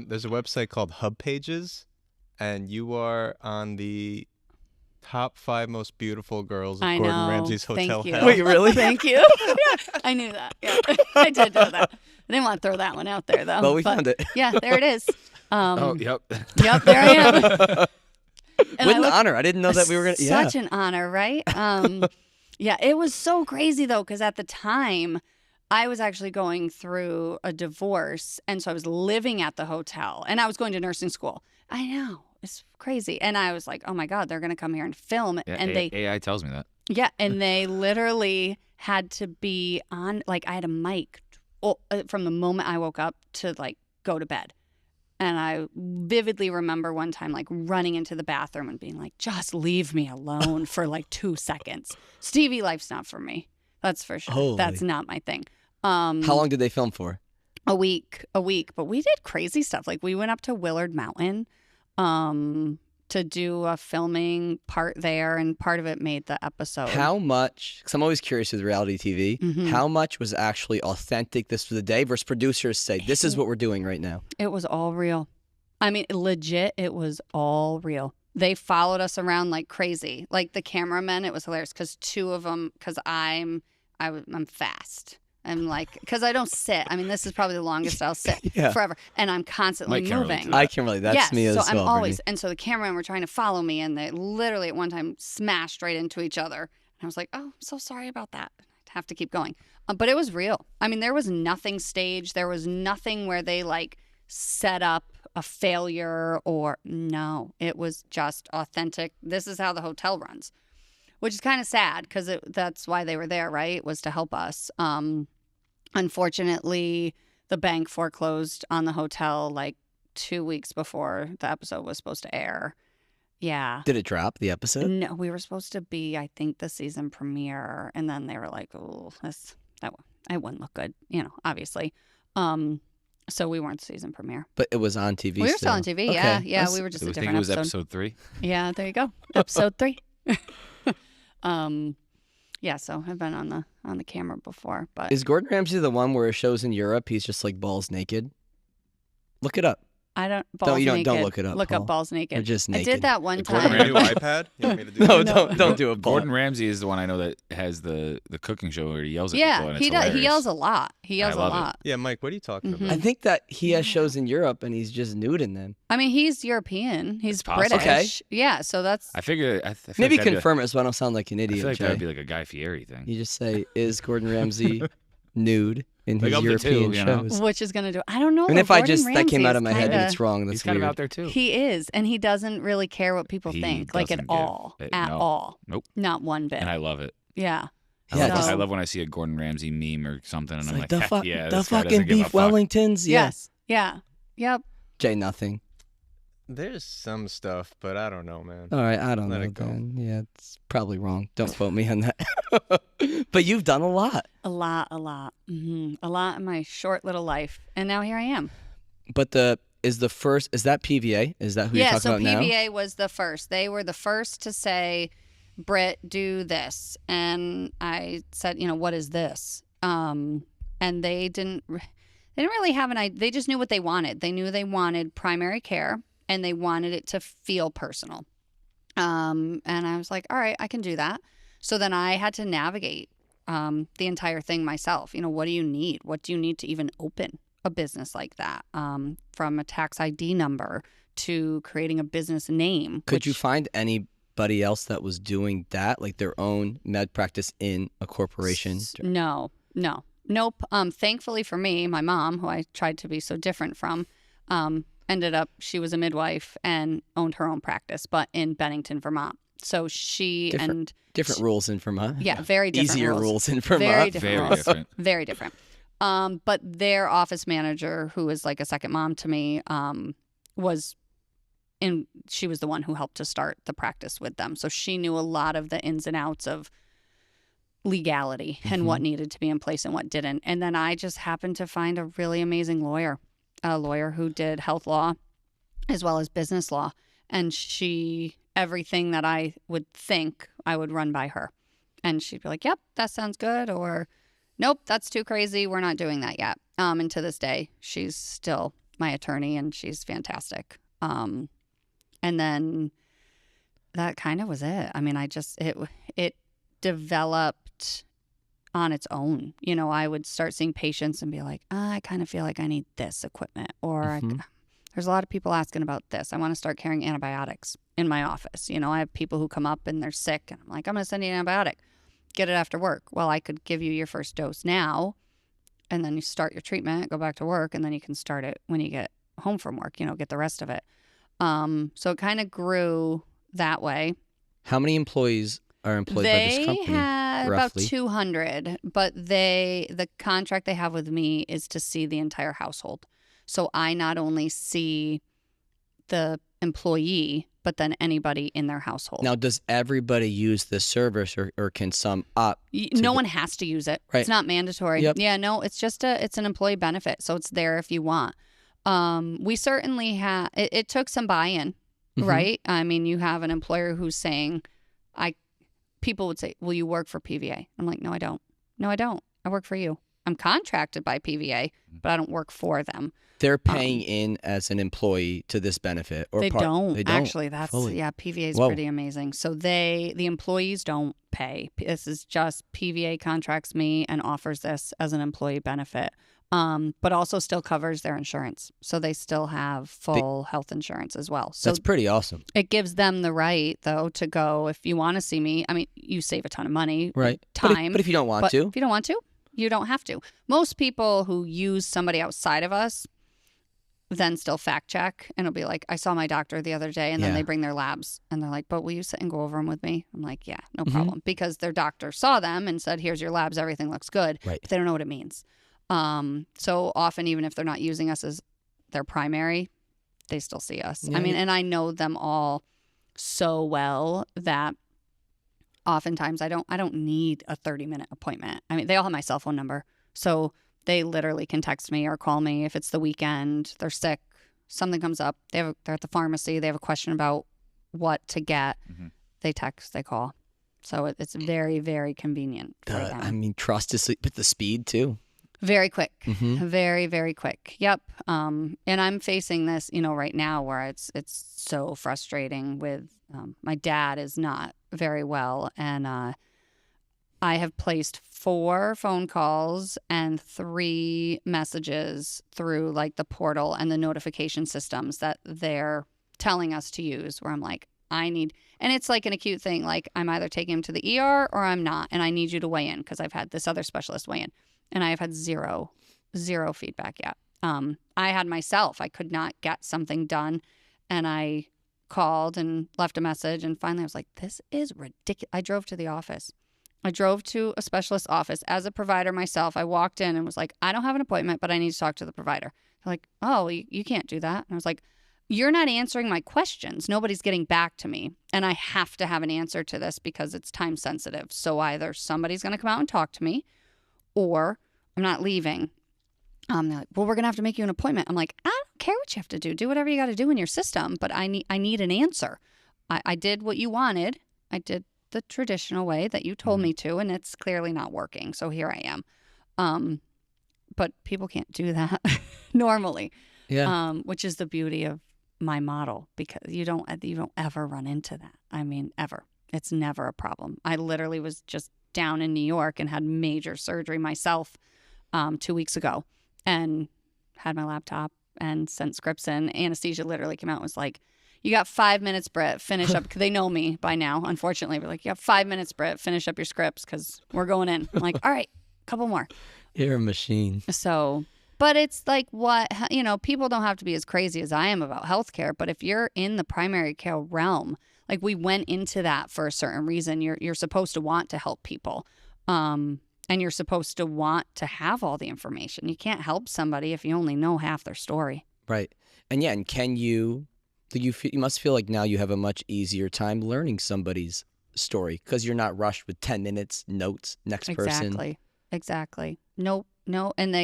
There's a website called Hub Pages, and you are on the top 5 most beautiful girls of I Gordon know. Ramsay's Thank Hotel you. Hell. Wait, really? Thank you. Yeah, I knew that. Yeah, I did know that. I didn't want to throw that one out there, though. Well, we found it. Yeah, there it is. Yep. Yep, there I am. And With I an looked- honor. I didn't know that we were going to. Yeah. Such an honor, right? Yeah, it was so crazy, though, because at the time, I was actually going through a divorce. And so I was living at the hotel, and I was going to nursing school. I know. It's crazy. And I was like, oh, my God, they're going to come here and film. Yeah, and AI tells me that. Yeah, and they literally had to be on, like, I had a mic from the moment I woke up to, like, go to bed. And I vividly remember one time, like, running into the bathroom and being like, just leave me alone for, like, 2 seconds. Stevie life's not for me. That's for sure. Holy. That's not my thing. How long did they film for? A week. But we did crazy stuff. Like, we went up to Willard Mountain to do a filming part there, and part of it made the episode. How much, because I'm always curious with reality TV, Mhm. how much was actually authentic this was the day versus producers say, this is what we're doing right now? It was all real. I mean, legit, it was all real. They followed us around like crazy. Like the cameramen, it was hilarious because 2 of them, because I'm fast. I'm like, because I don't sit. I mean, this is probably the longest I'll sit Yeah. forever. And I'm constantly Mike can't relate moving. to that. I can relate. That's yes, me as so well. I'm always, Brittany. and so the cameramen were trying to follow me, and they literally at one time smashed right into each other. And I was like, oh, I'm so sorry about that. I'd have to keep going. But it was real. I mean, there was nothing staged. There was nothing where they like set up a failure or no. It was just authentic. This is how the hotel runs, which is kind of sad because that's why they were there, right? Was to help us. Unfortunately, the bank foreclosed on the hotel like 2 weeks before the episode was supposed to air. Yeah. Did it drop, the episode? No, we were supposed to be, I think, the season premiere. And then they were like, oh, that wouldn't look good, obviously. So we weren't the season premiere. But it was on TV We were still on TV, yeah. Okay. Yeah, That's- we were just I a think different it was episode. episode 3. Yeah, there you go. Episode 3. Yeah, so I've been on the camera before, but Is Gordon Ramsay the one where it shows in Europe he's just like balls naked? Look it up. I don't. Don't- you don't- naked. don't look it up, Look Paul. up balls Or naked. just I naked. did that one Gordon time. Brand new iPad? You want me to do No, that? don't do a ball. Gordon Ramsay is the one I know that has the cooking show where he yells at people. Yeah, And he it's does. He hilarious. yells a lot. He yells a love it. lot. Yeah, Mike, what are you talking Mhm. about? I think that he has shows in Europe and he's just nude in them. I mean, he's European. He's It's possible. British. Yeah, so that's. I figure. I feel Maybe like that'd be confirm it so I don't sound like an I idiot, feel like Jay. that would be like a Guy Fieri thing. You just say, is Gordon Ramsay nude in Like his up to two, European you know? shows? Which is gonna do? I don't know. And though. if I Gordon just, that came out of my Ramsay's head and kinda- it's wrong, that's He's kind weird. of out there too. He is, and he doesn't really care what people He think, like at doesn't give all, it- at no. all. Nope. Not one bit. And I love it. Yeah. Yeah, So- I love when I see a Gordon Ramsay meme or something, and It's I'm like like, the, fuck, yeah, the this guy fucking doesn't give a beef fuck. Wellingtons. Yeah. Yes. Yeah. Yep. Jay, nothing. There's some stuff, but I don't know, man. All right, I don't Let know it go. then. Yeah, it's probably wrong. Don't quote me on that. But you've done a lot. A lot. Mm-hmm. A lot in my short little life, and now here I am. But is that PVA? Is that who you're Yeah. talking So about now? PVA was the first. They were the first to say, "Britt, do this," and I said, "What is this?" And they didn't really have an idea. They just knew what they wanted. They knew they wanted primary care, and they wanted it to feel personal. And I was like, all right, I can do that. So then I had to navigate the entire thing myself. What do you need? What do you need to even open a business like that? From a tax ID number to creating a business name. Could you find anybody else that was doing that, like their own med practice in a corporation? No. Nope. Thankfully for me, my mom, who I tried to be so different from, ended up, she was a midwife and owned her own practice, but in Bennington, Vermont. So different rules in Vermont. Yeah, very different Easier rules in Vermont. Very different Very rules. different. Very different. But their office manager, who is like a second mom to me, she was the one who helped to start the practice with them. So she knew a lot of the ins and outs of legality and what needed to be in place and what didn't. And then I just happened to find a really amazing lawyer, a lawyer who did health law as well as business law. And everything that I would think, I would run by her. And she'd be like, yep, that sounds good. Or nope, that's too crazy. We're not doing that yet. And to this day, she's still my attorney and she's fantastic. And then that kind of was it. I mean, it developed on its own. You know, I would start seeing patients and be like, I kind of feel like I need this equipment, or there's a lot of people asking about this. I want to start carrying antibiotics in my office. You know, I have people who come up and they're sick and I'm like, I'm going to send you an antibiotic. Get it after work. Well, I could give you your first dose now and then you start your treatment, go back to work, and then you can start it when you get home from work, you know, get the rest of it. So it kind of grew that way. How many employees are employed by this company? They had roughly? about 200, but the contract they have with me is to see the entire household. So I not only see the employee, but then anybody in their household. Now, does everybody use this service, or can some opt? No one has to use it. Right. It's not mandatory. Yep. Yeah, no, it's just it's an employee benefit, so it's there if you want. We certainly have. It took some buy-in, right? I mean, you have an employer who's saying, people would say, will you work for PVA? I'm like, no, I don't. No, I don't. I work for you. I'm contracted by PVA, but I don't work for them. They're paying in as an employee to this benefit, or they don't. They don't. Actually, that's fully. Yeah. PVA is Whoa. pretty amazing. So the employees don't pay. This is just PVA contracts me and offers this as an employee benefit, but also still covers their insurance. So they still have full health insurance as well. So that's pretty awesome. It gives them the right, though, to go if you want to see me. I mean, you save a ton of money, Right? time. But if you don't want to, if you don't want to, you don't have to. Most people who use somebody outside of us then still fact check, and it'll be like, I saw my doctor the other day, and then they bring their labs and they're like, but will you sit and go over them with me? I'm like, yeah, no problem, because their doctor saw them and said, here's your labs, everything looks good. Right. But they don't know what it means. So often, even if they're not using us as their primary, they still see us. Yeah, I mean, and I know them all so well that oftentimes I don't need a 30-minute appointment. I mean, they all have my cell phone number, so they literally can text me or call me if it's the weekend, they're sick, something comes up, they're at the pharmacy, they have a question about what to get, they text, they call. So it's very, very convenient for them. I mean, trust is with the speed too. Very quick, very, very quick. Yep. And I'm facing this, right now where it's so frustrating with my dad is not very well, and I have placed 4 phone calls and 3 messages through like the portal and the notification systems that they're telling us to use, where I'm like, and it's like an acute thing. Like, I'm either taking him to the ER or I'm not. And I need you to weigh in because I've had this other specialist weigh in, and I have had zero feedback yet. I had myself, I could not get something done, and I called and left a message, and finally I was like, this is ridiculous. I drove to the office. I drove to a specialist's office as a provider myself. I walked in and was like, I don't have an appointment, but I need to talk to the provider. They're like, oh, you can't do that. And I was like, you're not answering my questions. Nobody's getting back to me. And I have to have an answer to this because it's time sensitive. So either somebody's going to come out and talk to me, or I'm not leaving. They're like, well, we're going to have to make you an appointment. I'm like, I don't care what you have to do. Do whatever you got to do in your system. But I need an answer. I did what you wanted. I did the traditional way that you told me to, and it's clearly not working. So here I am. But people can't do that normally. Yeah. Which is the beauty of my model, because you don't ever run into that. I mean, ever. It's never a problem. I literally was just down in New York and had major surgery myself 2 weeks ago, and had my laptop and sent scripts in. Anesthesia literally came out and was like, you got 5 minutes, Britt, finish up. Because they know me by now, unfortunately. We're like, you got 5 minutes, Britt, finish up your scripts because we're going in. I'm like, all right, couple more. You're a machine. So, but it's like people don't have to be as crazy as I am about healthcare. But if you're in the primary care realm, like we went into that for a certain reason. You're supposed to want to help people. And you're supposed to want to have all the information. You can't help somebody if you only know half their story. Right. And yeah, and can you... You must feel like now you have a much easier time learning somebody's story because you're not rushed with 10 minutes, notes, next person. Exactly. No. And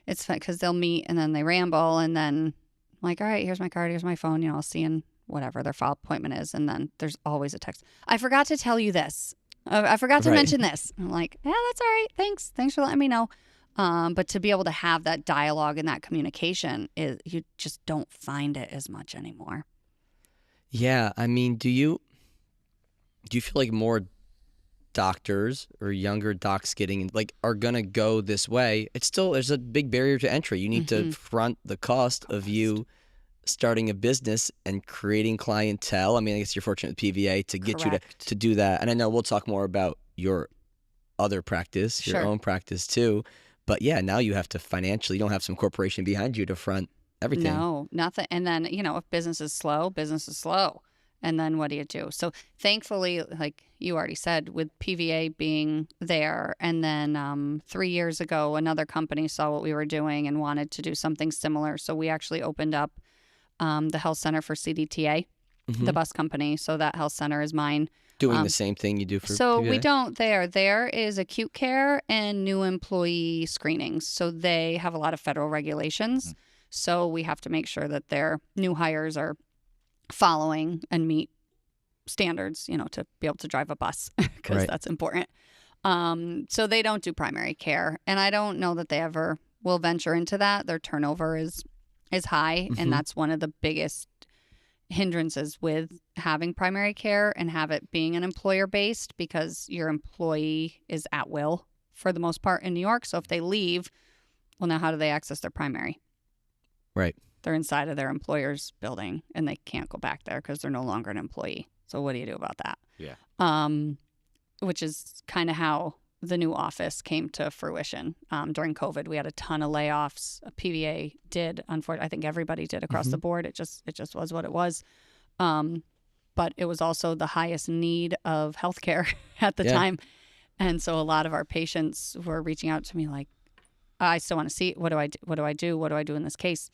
it's fun because they'll meet and then they ramble and then I'm like, all right, here's my card, here's my phone, I'll see in whatever their follow-up appointment is. And then there's always a text. I forgot to tell you this. I forgot to mention this. I'm like, yeah, that's all right. Thanks for letting me know. But to be able to have that dialogue and that communication you just don't find it as much anymore. Yeah, I mean, do you feel like more doctors or younger docs are gonna go this way? It's still, there's a big barrier to entry. You need to front the cost of you starting a business and creating clientele. I mean, I guess you're fortunate with PVA to get you to do that. And I know we'll talk more about your other practice, your own practice too. But yeah, now you have to financially, you don't have some corporation behind you to front everything. No, nothing. And then, if business is slow. And then what do you do? So thankfully, like you already said, with PVA being there, and then 3 years ago, another company saw what we were doing and wanted to do something similar. So we actually opened up the health center for CDTA, the bus company. So that health center is mine. Doing the same thing you do for PVA? We don't there. There is acute care and new employee screenings. So they have a lot of federal regulations. So we have to make sure that their new hires are following and meet standards, to be able to drive a bus because that's important. So they don't do primary care. And I don't know that they ever will venture into that. Their turnover is high. And that's one of the biggest hindrances with having primary care and have it being an employer based, because your employee is at will for the most part in New York. So if they leave, well, now how do they access their primary? Right. They're inside of their employer's building and they can't go back there because they're no longer an employee. So what do you do about that? Yeah. Which is kind of how the new office came to fruition. During COVID, we had a ton of layoffs. PVA did, unfortunately, I think everybody did across the board. It just was what it was. But it was also the highest need of healthcare at the time. And so a lot of our patients were reaching out to me like, I still want to see, what do I do? What do I do? What do I do in this case?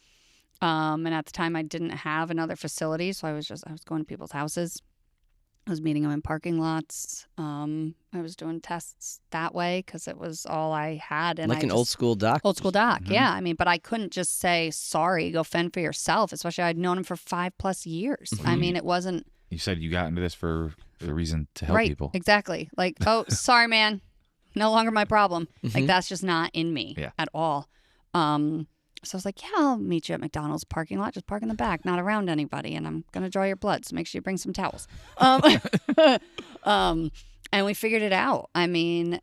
And at the time I didn't have another facility. So I was going to people's houses. I was meeting them in parking lots. I was doing tests that way because it was all I had. And an old school doc. Old school doc, yeah. I mean, but I couldn't just say, sorry, go fend for yourself, especially I'd known him for 5+ years. I mean, it wasn't. You said you got into this for a reason to help people. Exactly. Like, oh, sorry, man. No longer my problem. Like, that's just not in me at all. So I was like, yeah, I'll meet you at McDonald's parking lot. Just park in the back, not around anybody. And I'm going to draw your blood. So make sure you bring some towels. And we figured it out. I mean,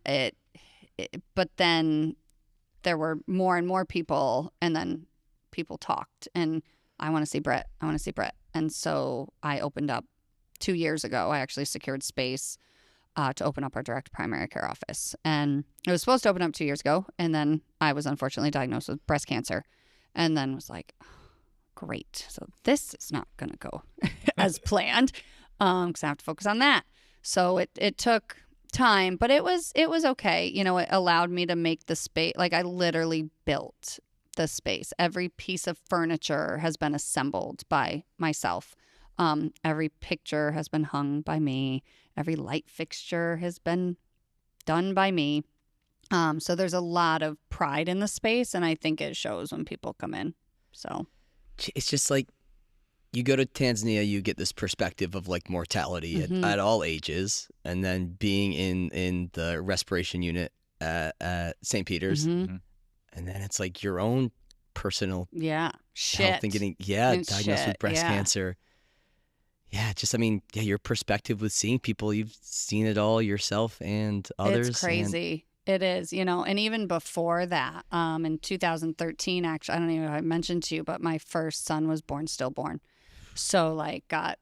but then there were more and more people. And then people talked. And I want to see Britt. I want to see Britt. And so I opened up 2 years ago. I actually secured space to open up our direct primary care office. And it was supposed to open up 2 years ago. And then I was unfortunately diagnosed with breast cancer. And then was like, great. So this is not going to go as planned because I have to focus on that. So it took time, but it was okay. It allowed me to make the space. Like I literally built the space. Every piece of furniture has been assembled by myself. Every picture has been hung by me. Every light fixture has been done by me. So there's a lot of pride in the space, and I think it shows when people come in. So it's just like you go to Tanzania, you get this perspective of like mortality at all ages, and then being in the respiration unit at St. Peter's, and then it's like your own personal health and getting diagnosed with breast cancer. Yeah, your perspective with seeing people, you've seen it all yourself and others. It's crazy. It is, and even before that, in 2013, actually, I don't even know if I mentioned to you, but my first son was stillborn. So like got,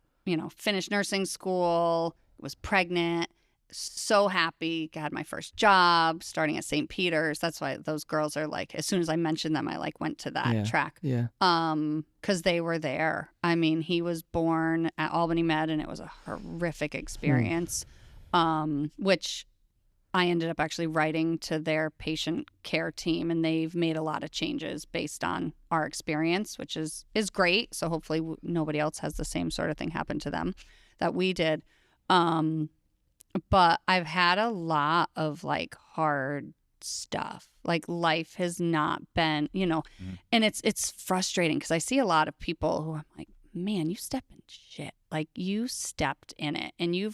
finished nursing school, was pregnant, so happy, had my first job starting at St. Peter's. That's why those girls are like, as soon as I mentioned them, I like went to that track. Yeah. Because they were there. I mean, he was born at Albany Med and it was a horrific experience, which I ended up actually writing to their patient care team, and they've made a lot of changes based on our experience, which is great. So hopefully nobody else has the same sort of thing happen to them that we did. But I've had a lot of like hard stuff. Like life has not been, and it's frustrating because I see a lot of people who I'm like, man, you step in shit. Like you stepped in it and you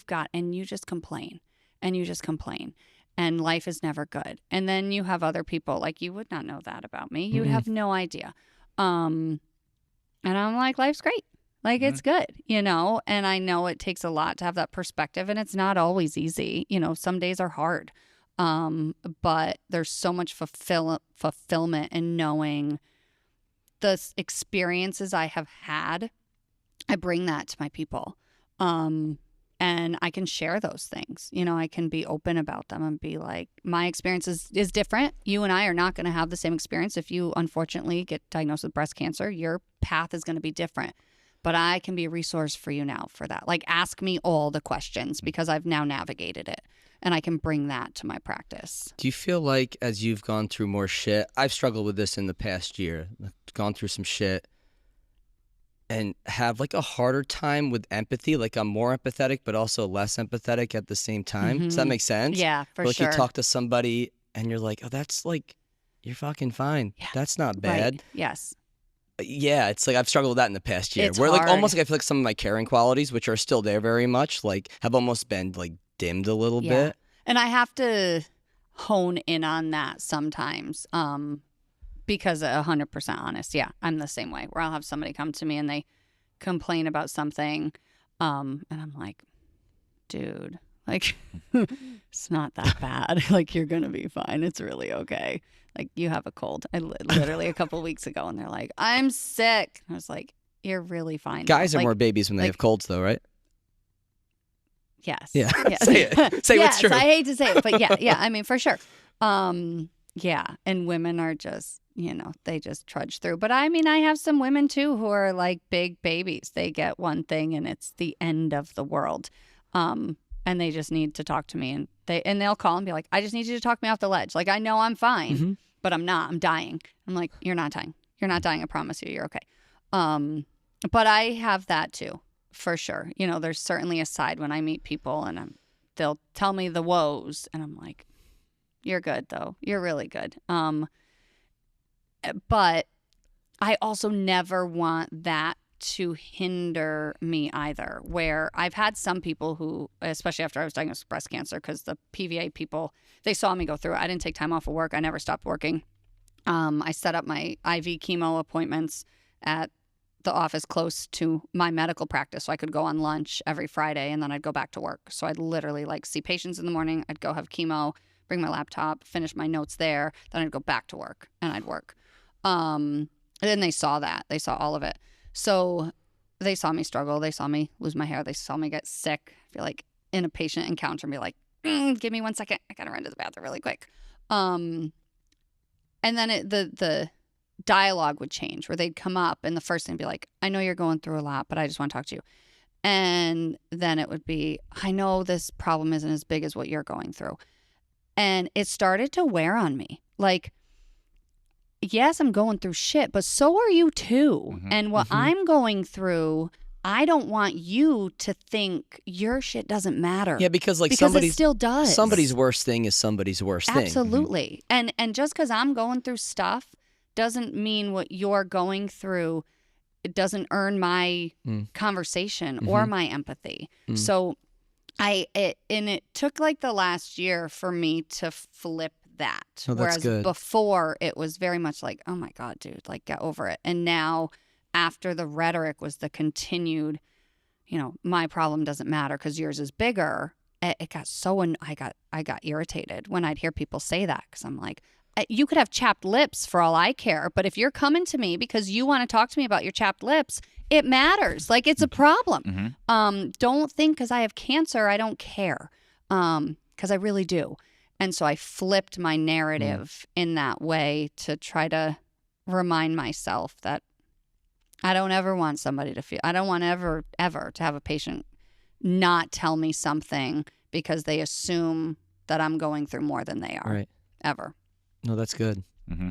just complain and you just complain and life is never good. And then you have other people like, you would not know that about me. You would have no idea. And I'm like, life's great. Like it's good, and I know it takes a lot to have that perspective and it's not always easy. Some days are hard. But there's so much fulfillment in knowing the experiences I have had. I bring that to my people. And I can share those things. I can be open about them and be like, my experience is different. You and I are not going to have the same experience. If you unfortunately get diagnosed with breast cancer, your path is going to be different. But I can be a resource for you now for that. Like, ask me all the questions because I've now navigated it and I can bring that to my practice. Do you feel like as you've gone through more shit, I've struggled with this in the past year, gone through some shit and have like a harder time with empathy? Like I'm more empathetic, but also less empathetic at the same time. Does that make sense? Yeah, for like sure. You talk to somebody and you're like, oh, that's like, you're fucking fine. Yeah. That's not bad. Right. Yes. Yeah, it's like I've struggled with that in the past year. It's where like hard. almost like I feel like some of my caring qualities, which are still there very much, like have almost been like dimmed a little bit. And I have to hone in on that sometimes, because 100% honest, I'm the same way. Where I'll have somebody come to me and they complain about something, and I'm like, dude, like it's not that bad. Like you're gonna be fine. It's really okay. Like, you have a cold. I literally a couple of weeks ago, and they're like, I'm sick. I was like, you're really fine. Guys are more babies when they have colds, though, right? Yes. Yeah. Yes. Say it. Say what's true. I hate to say it, but yeah. I mean, for sure. Yeah. And women are just, they just trudge through. But I mean, I have some women, too, who are like big babies. They get one thing, and it's the end of the world. And they just need to talk to me, and they'll call and be like, I just need you to talk me off the ledge. Like, I know I'm fine, but I'm not. I'm dying. I'm like, you're not dying. You're not dying. I promise you. You're okay. But I have that too, for sure. There's certainly a side when I meet people and they'll tell me the woes, and I'm like, you're good though. You're really good. But I also never want that to hinder me either, where I've had some people who, especially after I was diagnosed with breast cancer, because the PVA people, they saw me go through it. I didn't take time off of work. I never stopped working. I set up my IV chemo appointments at the office close to my medical practice, so I could go on lunch every Friday, and then I'd go back to work. So I'd literally see patients in the morning. I'd go have chemo, bring my laptop, finish my notes there. Then I'd go back to work, and I'd work. And then they saw that. They saw all of it. So they saw me struggle. They saw me lose my hair. They saw me get sick. I feel like in a patient encounter and be like, give me 1 second. I got to run to the bathroom really quick. And then the dialogue would change where they'd come up and the first thing would be like, I know you're going through a lot, but I just want to talk to you. And then it would be, I know this problem isn't as big as what you're going through. And it started to wear on me. Like, yes, I'm going through shit, but so are you too. And what I'm going through, I don't want you to think your shit doesn't matter. Yeah, because it still does. Somebody's worst thing is somebody's worst thing. Absolutely. And just because I'm going through stuff doesn't mean what you're going through, it doesn't earn my conversation or my empathy. So it took the last year for me to flip that. Oh, that's whereas good. Before it was very much like, oh my God, dude, get over it. And now after the rhetoric was the continued, my problem doesn't matter because yours is bigger. it got so I got irritated when I'd hear people say that, because I'm like, you could have chapped lips for all I care, but if you're coming to me because you want to talk to me about your chapped lips, it matters. Like, it's a problem. Don't think because I have cancer I don't care, because I really do. And so I flipped my narrative in that way to try to remind myself that I don't ever want somebody to feel, I don't want ever to have a patient not tell me something because they assume that I'm going through more than they are. Right. Ever. No, that's good.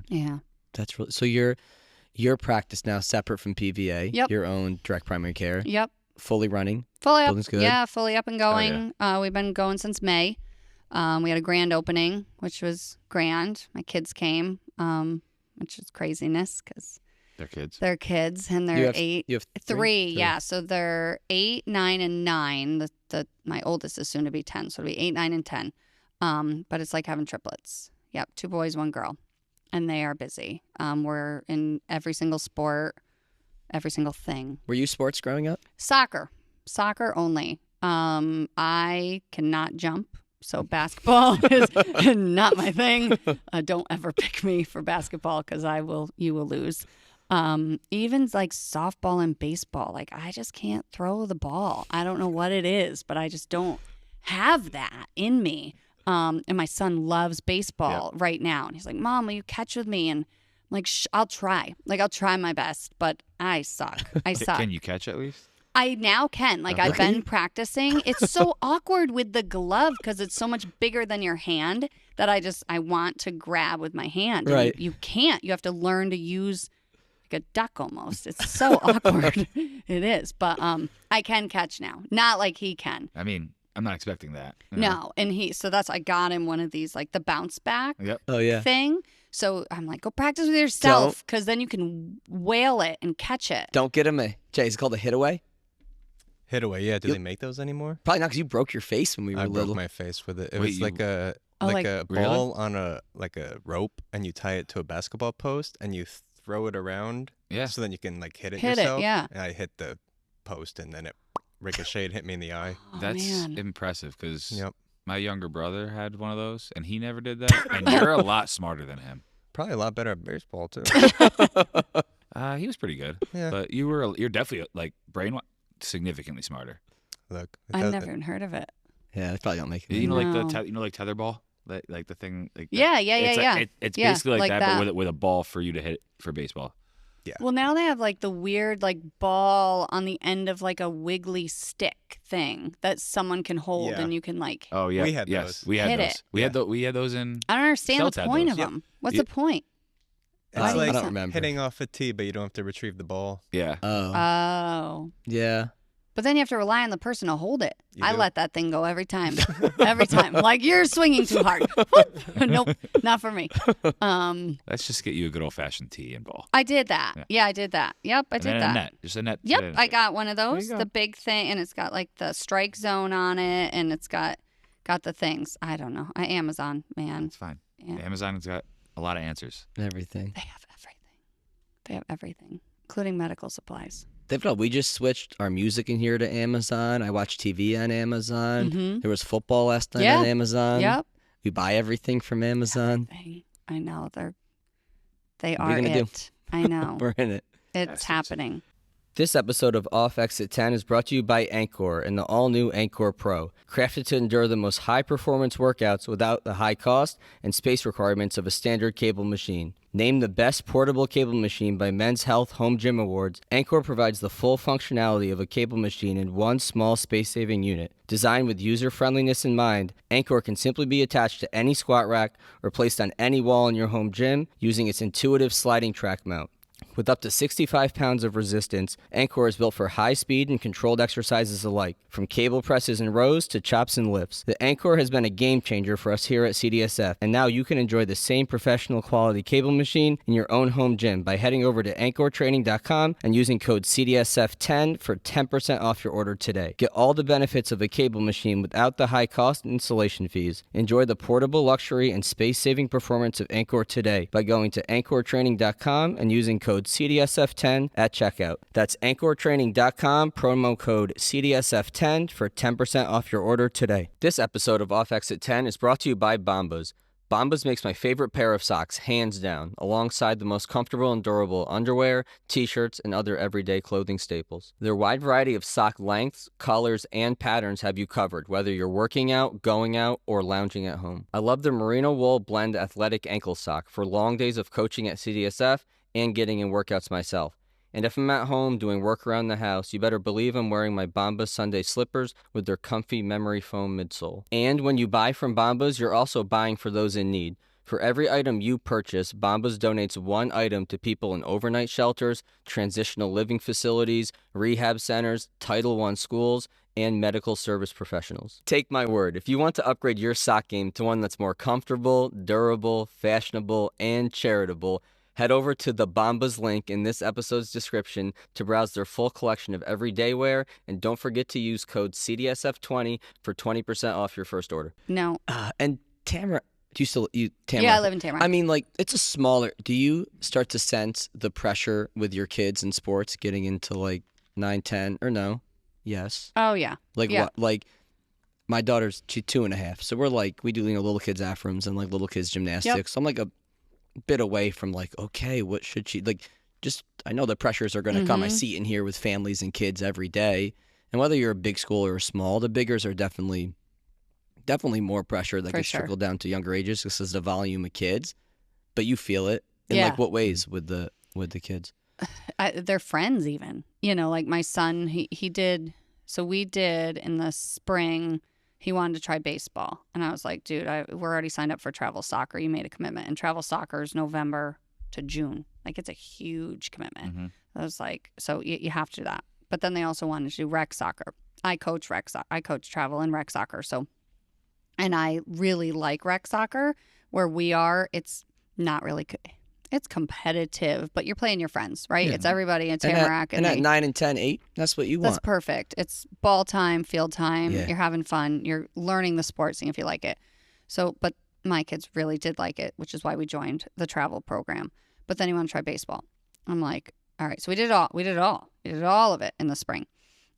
Yeah. That's really, so your practice now separate from PVA, Yep. your own direct primary care, Yep. fully running. Fully up. Building's good. Yeah, fully up and going. Oh, We've been going since May. We had a grand opening, which was grand. My kids came, which is craziness because they're kids and they're you have three. Yeah, so they're 8, 9, and 9. My oldest is soon to be 10, so it'll be 8, 9, and 10. But it's like having triplets. Yep, 2 boys, 1 girl, and they are busy. We're in every single sport, every single thing. Were you sports growing up? Soccer only. I cannot jump, so basketball is not my thing. Don't ever pick me for basketball because you will lose. Even like softball and baseball, like I just can't throw the ball. I don't know what it is, but I just don't have that in me. And my son loves baseball right now, and he's like, "Mom, will you catch with me?" And I'm like, I'll try. Like, I'll try my best, but I suck. I suck. Can you catch at least? I now can. Like, I've been practicing. It's so awkward with the glove because it's so much bigger than your hand that I want to grab with my hand. Right. You can't. You have to learn to use like a duck almost. It's so awkward. It is. But I can catch now. Not like he can. I mean, I'm not expecting that. No. And I got him one of these, like the bounce back thing. So I'm like, go practice with yourself because then you can whale it and catch it. Don't get him Jay, is it called a hit away? Hit away, yeah. Do they make those anymore? Probably not because you broke your face when we were I little. broke my face with it. It Wait, was like a ball on a rope, and you tie it to a basketball post, and you throw it around. Yeah. So then you can like hit it Hit yourself. it, yeah. And I hit the post, and then it ricocheted, hit me in the eye. Oh, That's man. impressive because Yep. my younger brother had one of those, and he never did that. And you're a lot smarter than him. Probably a lot better at baseball too. He was pretty good. Yeah. But you're definitely like significantly smarter. Look, I've never even heard of it. Yeah, they probably don't make it. You know, No. like tetherball, like the thing. Like Yeah. It's Yeah, basically like like that, that. but with a ball for you to hit for baseball. Well, now they have like the weird like ball on the end of like a wiggly stick thing that someone can hold Yeah. and you can like. Oh yeah, We had yes, those. we had Hit those. it. We had those in. I don't understand Celts the had point those. of Yep. them. What's Yep. the point? It's Why do you like I don't say- remember. hitting off a tee, but you don't have to retrieve the ball. Yeah. Oh, Oh. yeah. But then you have to rely on the person to hold it. You I do. let that thing go every time. Every time. Like, you're swinging too hard. Nope, not for me. Let's just get you a good old fashioned tee and ball. I did that. Yeah, I did that. Yep, I And did then that. a net, just a net. Yep, I got one of those, you go. the big thing, and it's got like the strike zone on it, and it's got the things. I don't know. Amazon, man. It's fine. Yeah. Amazon's got a lot of answers. Everything. They have everything. They have everything, including medical supplies. We just switched our music in here to Amazon. I watch TV on Amazon. Mhm. There was football last night Yeah. on Amazon. Yep. We buy everything from Amazon. I know they What are are you gonna do? it. I know. We're in it. It's happening. This episode of Off Exit 10 is brought to you by Anchor and the all-new Anchor Pro. Crafted to endure the most high-performance workouts without the high cost and space requirements of a standard cable machine. Named the best portable cable machine by Men's Health Home Gym Awards, Anchor provides the full functionality of a cable machine in one small space-saving unit. Designed with user-friendliness in mind, Anchor can simply be attached to any squat rack or placed on any wall in your home gym using its intuitive sliding track mount. With up to 65 pounds of resistance, Anchor is built for high speed and controlled exercises alike, from cable presses and rows to chops and lifts. The Anchor has been a game changer for us here at CDSF, and now you can enjoy the same professional quality cable machine in your own home gym by heading over to anchortraining.com and using code CDSF10 for 10% off your order today. Get all the benefits of a cable machine without the high cost and installation fees. Enjoy the portable luxury and space-saving performance of Anchor today by going to anchortraining.com and using code CDSF10 at checkout. That's anchortraining.com, promo code CDSF10 for 10% off your order today. This episode of Off Exit 10 is brought to you by Bombas. Bombas makes my favorite pair of socks, hands down, alongside the most comfortable and durable underwear, t-shirts, and other everyday clothing staples. Their wide variety of sock lengths, colors, and patterns have you covered, whether you're working out, going out, or lounging at home. I love the Merino Wool Blend Athletic Ankle Sock for long days of coaching at CDSF and getting in workouts myself. And if I'm at home doing work around the house, you better believe I'm wearing my Bombas Sunday slippers with their comfy memory foam midsole. And when you buy from Bombas, you're also buying for those in need. For every item you purchase, Bombas donates one item to people in overnight shelters, transitional living facilities, rehab centers, Title I schools, and medical service professionals. Take my word, if you want to upgrade your sock game to one that's more comfortable, durable, fashionable, and charitable, head over to the Bombas link in this episode's description to browse their full collection of everyday wear, and don't forget to use code CDSF20 for 20% off your first order. No. And Tamara, Tamara? Yeah, I live in Tamara. I mean, like, it's a smaller, do you start to sense the pressure with your kids in sports getting into like 9, 10, or no? Yes. Oh, yeah. Like yeah. what? Like, my daughter's, she's 2.5, so we're like, we do, little kids afrooms and like little kids gymnastics. Yep. So I'm like a bit away from like, okay, what should she like? Just I know the pressures are going to come. I see it in here with families and kids every day, and whether you're a big school or a small, the biggers are definitely more pressure that gets trickled down to younger ages. This is the volume of kids, but you feel it in like what ways with the kids? They're friends even. Like my son, he did. So we did in the spring. He wanted to try baseball. And I was like, dude, we're already signed up for travel soccer. You made a commitment. And travel soccer is November to June. Like, it's a huge commitment. Mm-hmm. I was like, so you have to do that. But then they also wanted to do rec soccer. I coach travel and rec soccer. So, and I really like rec soccer. Where we are, it's not really it's competitive, but you're playing your friends, right? Yeah. It's everybody in Tamarack. And at 9 and 10, 8, that's what you want. That's perfect. It's ball time, field time. Yeah. You're having fun. You're learning the sport, seeing if you like it. So, but my kids really did like it, which is why we joined the travel program. But then he wanted to try baseball. I'm like, all right. So we did it all. We did all of it in the spring.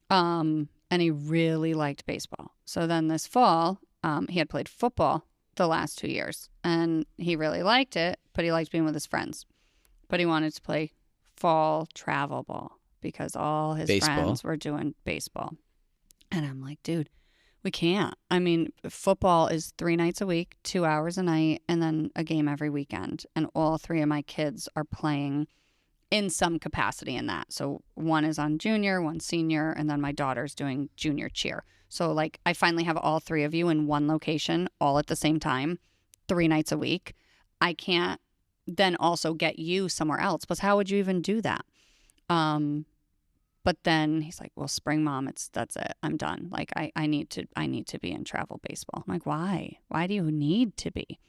And he really liked baseball. So then this fall, he had played football the last 2 years, and he really liked it, but he liked being with his friends. But he wanted to play fall travel ball because all his friends were doing baseball. And I'm like, dude, we can't. I mean, football is 3 nights a week, 2 hours a night, and then a game every weekend. And all 3 of my kids are playing in some capacity in that. So one is on junior, one senior, and then my daughter's doing junior cheer. So, like, I finally have all 3 of you in one location all at the same time, 3 nights a week. I can't then also get you somewhere else. But how would you even do that? But then he's like, well, spring, Mom, that's it. I'm done. Like, I need to be in travel baseball. I'm like, why? Why do you need to be?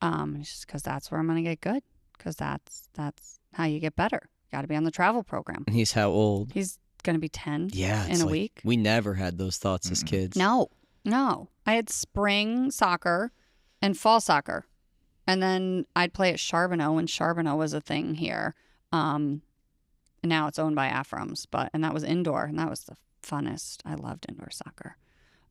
It's just because that's where I'm going to get good. Because that's how you get better. Got to be on the travel program. And he's how old? He's going to be 10 in a week. We never had those thoughts as kids. No. I had spring soccer and fall soccer. And then I'd play at Charbonneau when Charbonneau was a thing here. And now it's owned by Aframs, and that was indoor, and that was the funnest. I loved indoor soccer.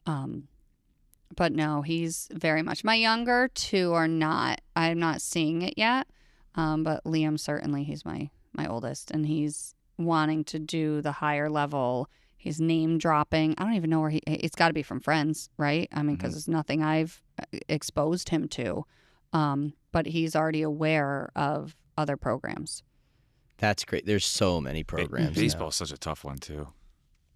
But no, he's very much. My younger 2 are not. I'm not seeing it yet. But Liam, certainly, he's my oldest, and he's wanting to do the higher level. He's name dropping. I don't even know where it's got to be from friends, right? I mean, because it's nothing I've exposed him to. But he's already aware of other programs. That's great. There's so many programs. Baseball's such a tough one, too.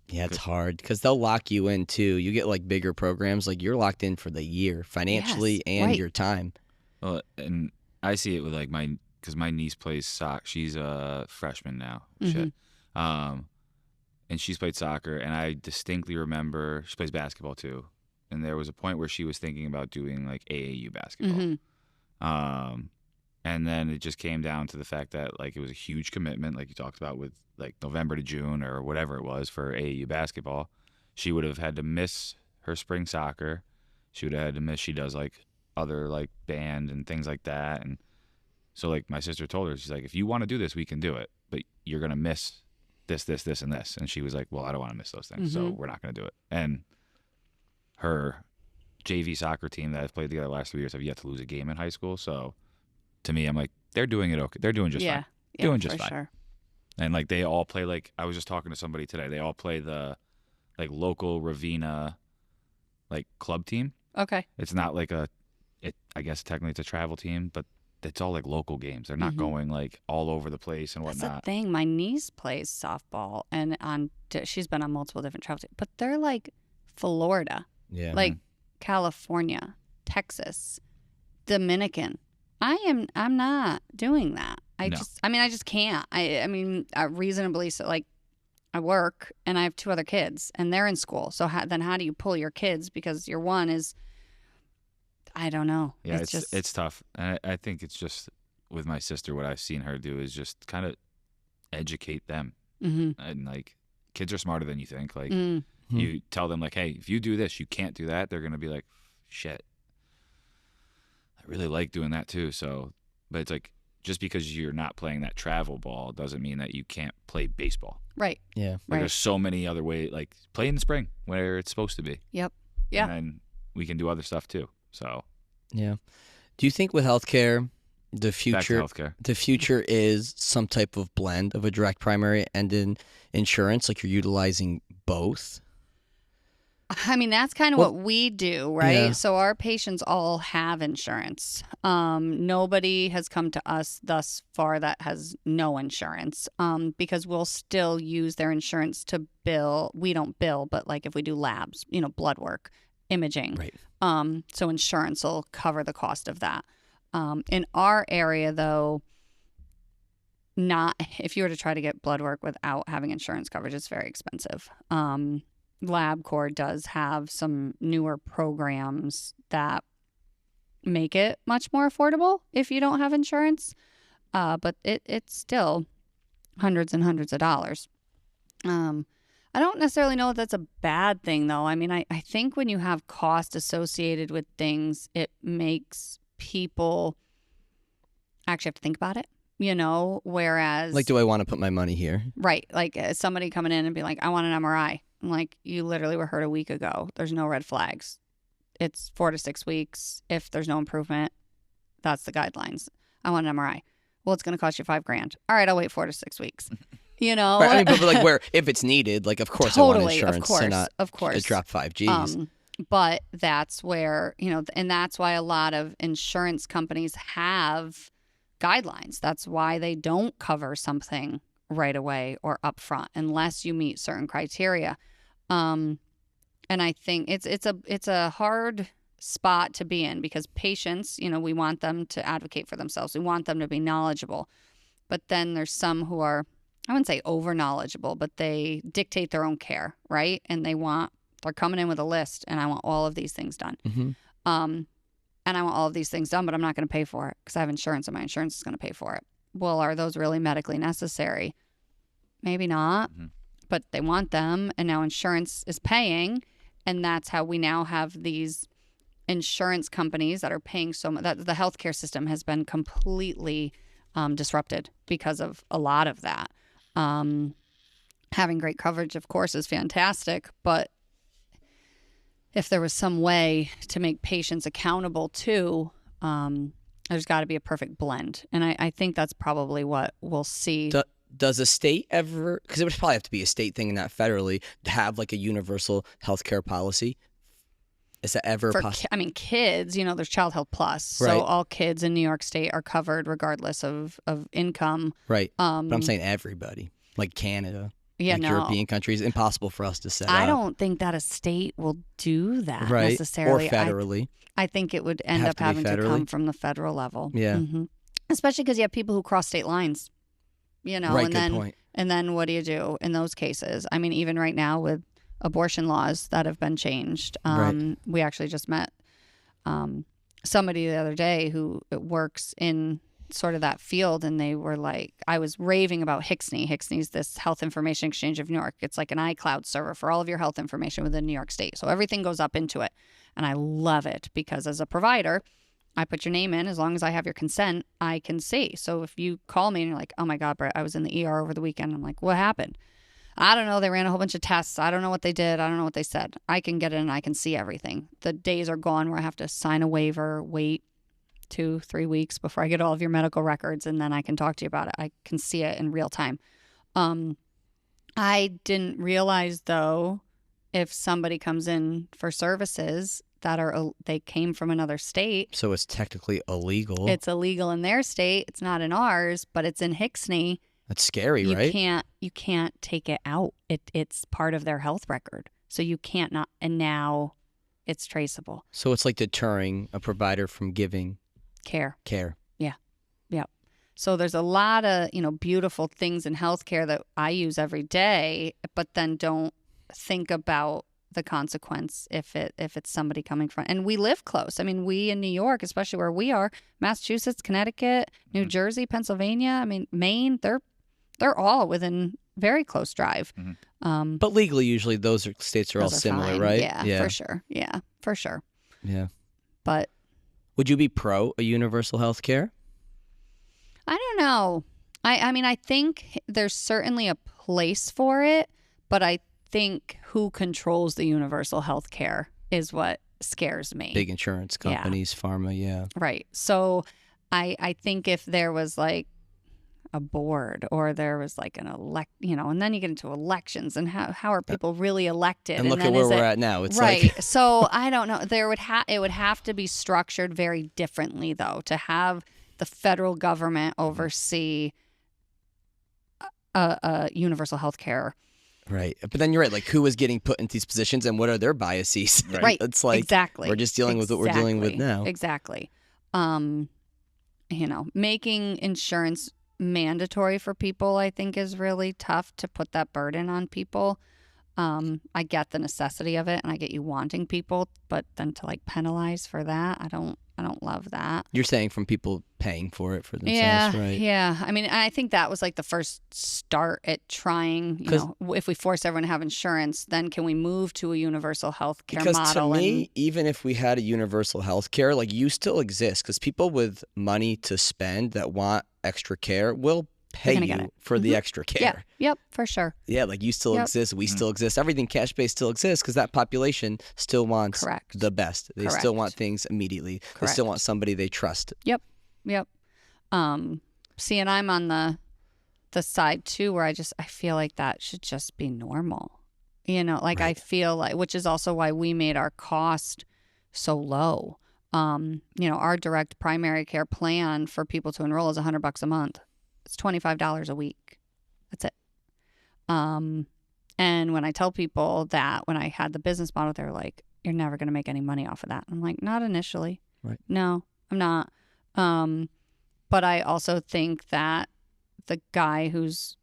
Yeah, it's hard because they'll lock you in, too. You get, like, bigger programs. Like, you're locked in for the year financially and your time. Well, and I see it with, like, because my niece plays soccer. She's a freshman now. And she's played soccer, and I distinctly remember she plays basketball, too. And there was a point where she was thinking about doing, like, AAU basketball. And then it just came down to the fact that, like, it was a huge commitment, like you talked about with, like, November to June or whatever it was for AAU basketball. She would have had to miss her spring soccer. She would have had to miss, she does, like, other, like, band and things like that. And So like my sister told her, she's like, if you want to do this, we can do it, but you're gonna miss this, this, this, and this. And she was like, well, I don't want to miss those things, so we're not gonna do it. And her JV soccer team that I've played together the last 3 years have yet to lose a game in high school. So to me, I'm like, they're doing it okay. They're doing just fine. Yeah, doing just for fine. Sure. And like they all play, like I was just talking to somebody today. They all play the like local Ravenna like club team. Okay. It's not like I guess technically it's a travel team, but it's all like local games. They're not going like all over the place and whatnot. That's the thing. My niece plays softball, and she's been on multiple different travel teams, but they're like Florida, like California, Texas, Dominican. I'm not doing that. I just can't. I mean, reasonably so. Like, I work and I have 2 other kids, and they're in school. So then how do you pull your kids because your one is? I don't know. Yeah, it's tough. And I think it's just with my sister, what I've seen her do is just kind of educate them. And like, kids are smarter than you think. Like, you tell them like, hey, if you do this, you can't do that. They're gonna be like, shit, I really like doing that too. So, but it's like, just because you're not playing that travel ball doesn't mean that you can't play baseball. Right. Yeah. Like, there's so many other ways. Like, play in the spring where it's supposed to be. Yep. Yeah. And then we can do other stuff too. So. Yeah. Do you think with healthcare, the future is some type of blend of a direct primary and in insurance, like you're utilizing both? I mean, that's kind of what we do, right? Yeah. So our patients all have insurance. Nobody has come to us thus far that has no insurance, because we'll still use their insurance to bill. We don't bill, but like if we do labs, blood work, imaging. Right. So insurance will cover the cost of that. In our area, though, if you were to try to get blood work without having insurance coverage, it's very expensive. LabCorp does have some newer programs that make it much more affordable if you don't have insurance, but it's still hundreds and hundreds of dollars. I don't necessarily know if that's a bad thing, though. I mean, I think when you have cost associated with things, it makes people actually have to think about it, whereas... Like, do I want to put my money here? Right. Like somebody coming in and being like, I want an MRI. I'm like, you literally were hurt a week ago. There's no red flags. It's 4 to 6 weeks. If there's no improvement, that's the guidelines. I want an MRI. Well, it's going to cost you $5,000. All right, I'll wait 4 to 6 weeks. Right, I mean, but like where if it's needed, like of course I want insurance of course. To drop 5 G's. But that's where, and that's why a lot of insurance companies have guidelines. That's why they don't cover something right away or upfront unless you meet certain criteria. And I think it's a hard spot to be in because patients, we want them to advocate for themselves. We want them to be knowledgeable. But then there's some who are, I wouldn't say over knowledgeable, but they dictate their own care, right? And they're coming in with a list, and I want all of these things done. And I want all of these things done, but I'm not going to pay for it because I have insurance and my insurance is going to pay for it. Well, are those really medically necessary? Maybe not, but they want them, and now insurance is paying, and that's how we now have these insurance companies that are paying so much. That the healthcare system has been completely disrupted because of a lot of that. Having great coverage, of course, is fantastic, but if there was some way to make patients accountable too, there's got to be a perfect blend. And I think that's probably what we'll see. Does a state ever, because it would probably have to be a state thing and not federally, to have like a universal healthcare policy? Is that ever possible? Kids, there's Child Health Plus. So right. All kids in New York State are covered regardless of income. Right. But I'm saying everybody, like Canada. Yeah, like European countries, impossible for us to set up. I don't think that a state will do that necessarily. Or federally. I think it would end up having to come from the federal level. Yeah. Especially because you have people who cross state lines, Right, and good point. And then what do you do in those cases? I mean, even right now with abortion laws that have been changed. Right. We actually just met somebody the other day who works in sort of that field, and they were like, I was raving about HIXNY. HIXNY's this Health Information Exchange of New York. It's like an iCloud server for all of your health information within New York State. So everything goes up into it. And I love it because as a provider, I put your name in. As long as I have your consent, I can see. So if you call me and you're like, oh my God, Brett, I was in the ER over the weekend. I'm like, what happened? I don't know. They ran a whole bunch of tests. I don't know what they did. I don't know what they said. I can get in and I can see everything. The days are gone where I have to sign a waiver, wait 2-3 weeks before I get all of your medical records, and then I can talk to you about it. I can see it in real time. I didn't realize, though, if somebody comes in for services that they came from another state. So it's technically illegal. It's illegal in their state. It's not in ours, but it's in Hicksney. That's scary, right? You can't take it out. It's part of their health record. So you can't not, and now it's traceable. So it's like deterring a provider from giving care. Yeah. Yep. So there's a lot of, beautiful things in healthcare that I use every day, but then don't think about the consequence if it's somebody coming from. And we live close. I mean, we in New York, especially where we are, Massachusetts, Connecticut, New Jersey, Pennsylvania, I mean, Maine, they're all within very close drive. Mm-hmm. But legally, usually those states are all similar, fine. right? Yeah, for sure. Yeah, for sure. Yeah. But would you be pro a universal health care? I don't know. I mean, I think there's certainly a place for it, but I think who controls the universal health care is what scares me. Big insurance companies, pharma, yeah. Right. So I think if there was like a board or there was like an and then you get into elections and how are people really elected? And look at where we're at now. It's right. like So I don't know. It would have to be structured very differently, though, to have the federal government oversee a universal health care. Right. But then you're right. Like, who is getting put into these positions and what are their biases? Right. It's like, exactly. We're just dealing with what we're dealing with now. Exactly. Making insurance mandatory for people, I think, is really tough to put that burden on people. I get the necessity of it and I get you wanting people, but then to like penalize for that, I don't love that. You're saying from people paying for it for themselves, right? Yeah. I mean, I think that was like the first start at trying, if we force everyone to have insurance, then can we move to a universal health care model? Because to me, even if we had a universal health care, like you still exist because people with money to spend that want extra care will pay you for the extra care. Yeah. Yep, for sure. Yeah, like you still exist. We still exist. Everything cash-based still exists because that population still wants the best. They still want things immediately. Correct. They still want somebody they trust. Yep. See, and I'm on the side too where I feel like that should just be normal. Right. I feel like, which is also why we made our cost so low. Our direct primary care plan for people to enroll is $100 a month. It's $25 a week. That's it. And when I tell people that, when I had the business model, they're like, you're never going to make any money off of that. I'm like, not initially. Right. No, I'm not. But I also think that the guy who's,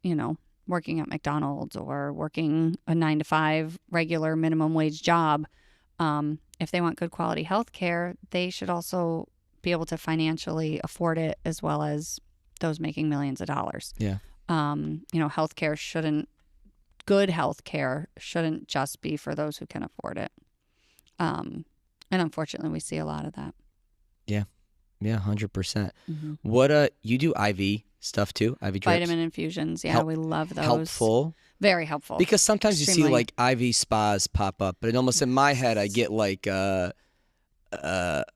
working at McDonald's or working a 9-to-5 regular minimum wage job, if they want good quality health care, they should also be able to financially afford it as well as those making millions of dollars. Yeah. Good health care shouldn't just be for those who can afford it. And unfortunately, we see a lot of that. Yeah. Yeah, 100%. Mm-hmm. What, you do IV stuff too? IV drips? Vitamin infusions. Yeah, we love those. Helpful? Very helpful. Because sometimes Extremely. You see like IV spas pop up, but almost in my head, I get like,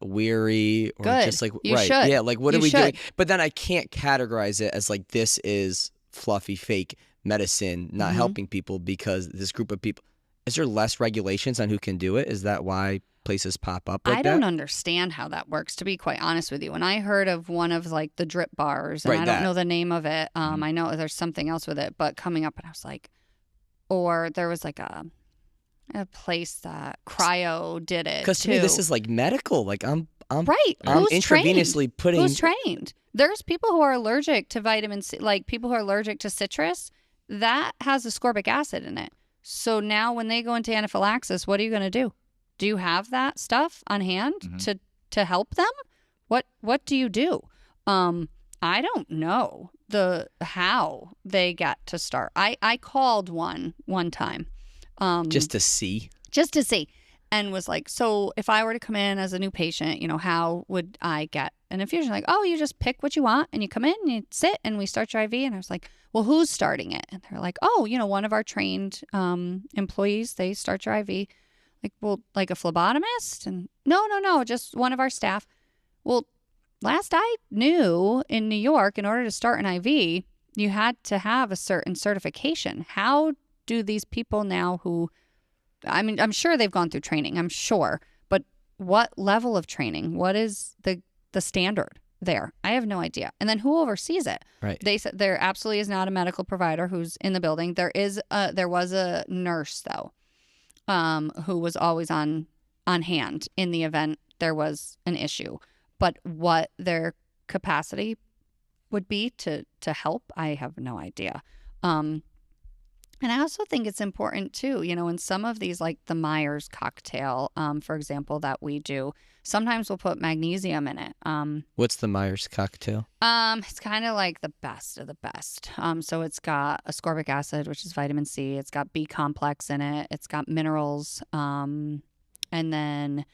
weary or Good. Just like you right should. Yeah, like what you are we should. doing? But then I can't categorize it as like this is fluffy fake medicine not helping people because this group of people. Is there less regulations on who can do it? Is that why places pop up like I that? don't understand how that works, to be quite honest with you. When I heard of one of like the drip bars, and I don't know the name of it, I know there's something else with it, but coming up and I was like, or there was like a place that cryo did it. Because to me, this is like medical. Like I'm right. I'm Who's intravenously trained? putting. Who's trained? There's people who are allergic to vitamin C, like people who are allergic to citrus. That has ascorbic acid in it. So now when they go into anaphylaxis, what are you going to do? Do you have that stuff on hand to help them? What do you do? I don't know how they got to start. I called one time. Just to see. and was like, so if I were to come in as a new patient, how would I get an infusion? Like, oh, you just pick what you want and you come in and you sit and we start your IV. And I was like, well, who's starting it? And they're like, oh, one of our trained employees, they start your IV. Like, well, like a phlebotomist? And no, just one of our staff. Well, last I knew in New York, in order to start an IV, you had to have a certain certification. How do these people now I'm sure they've gone through training, I'm sure, but what level of training? What is the standard there? I have no idea. And then who oversees it? Right. They said there absolutely is not a medical provider who's in the building. There was a nurse though, who was always on hand in the event there was an issue. But what their capacity would be to help, I have no idea. And I also think it's important too, in some of these, like the Myers cocktail, for example, that we do, sometimes we'll put magnesium in it. What's the Myers cocktail? It's kind of like the best of the best. So it's got ascorbic acid, which is vitamin C. It's got B complex in it. It's got minerals. And then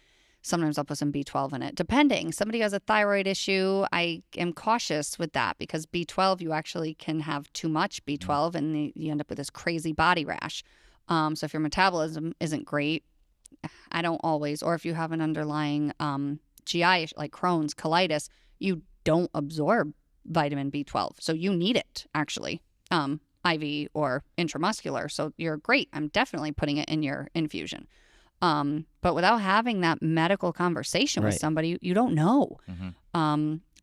sometimes I'll put some B12 in it, depending. Somebody has a thyroid issue, I am cautious with that because B12, you actually can have too much B12 and you end up with this crazy body rash. So if your metabolism isn't great, I don't always, or if you have an underlying GI, like Crohn's, colitis, you don't absorb vitamin B12. So you need it, actually, IV or intramuscular. So you're great. I'm definitely putting it in your infusion. But without having that medical conversation with somebody, you don't know.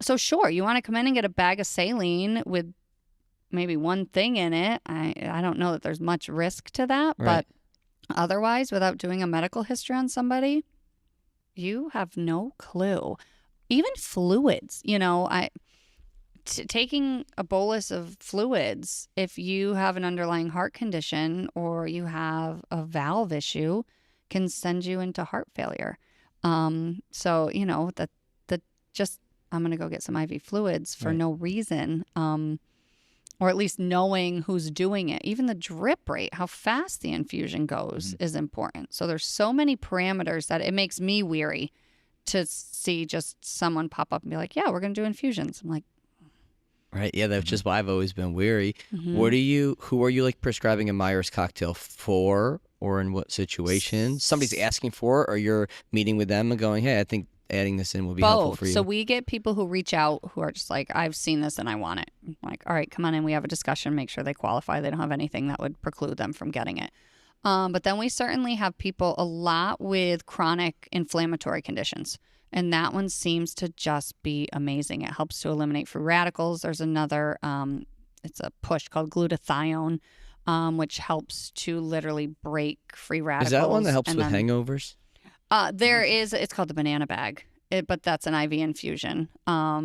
So sure, you want to come in and get a bag of saline with maybe one thing in it. I don't know that there's much risk to that, but otherwise, without doing a medical history on somebody, you have no clue. Even fluids, taking a bolus of fluids, if you have an underlying heart condition or you have a valve issue, can send you into heart failure. So, that just, I'm going to go get some IV fluids for no reason, or at least knowing who's doing it. Even the drip rate, how fast the infusion goes is important. So there's so many parameters that it makes me weary to see just someone pop up and be like, yeah, we're going to do infusions. I'm like, right. Yeah, that's just why I've always been weary. Who are you like prescribing a Myers cocktail for, or in what situation? Somebody's asking for it, or you're meeting with them and going, hey, I think adding this in will be helpful for you. So we get people who reach out who are just like, I've seen this and I want it. I'm like, all right, come on in. We have a discussion, make sure they qualify. They don't have anything that would preclude them from getting it. But then we certainly have people a lot with chronic inflammatory conditions. And that one seems to just be amazing. It helps to eliminate free radicals. There's another, it's a push called glutathione, which helps to literally break free radicals. Is that one that helps with hangovers? There is, it's called the banana bag, but that's an IV infusion.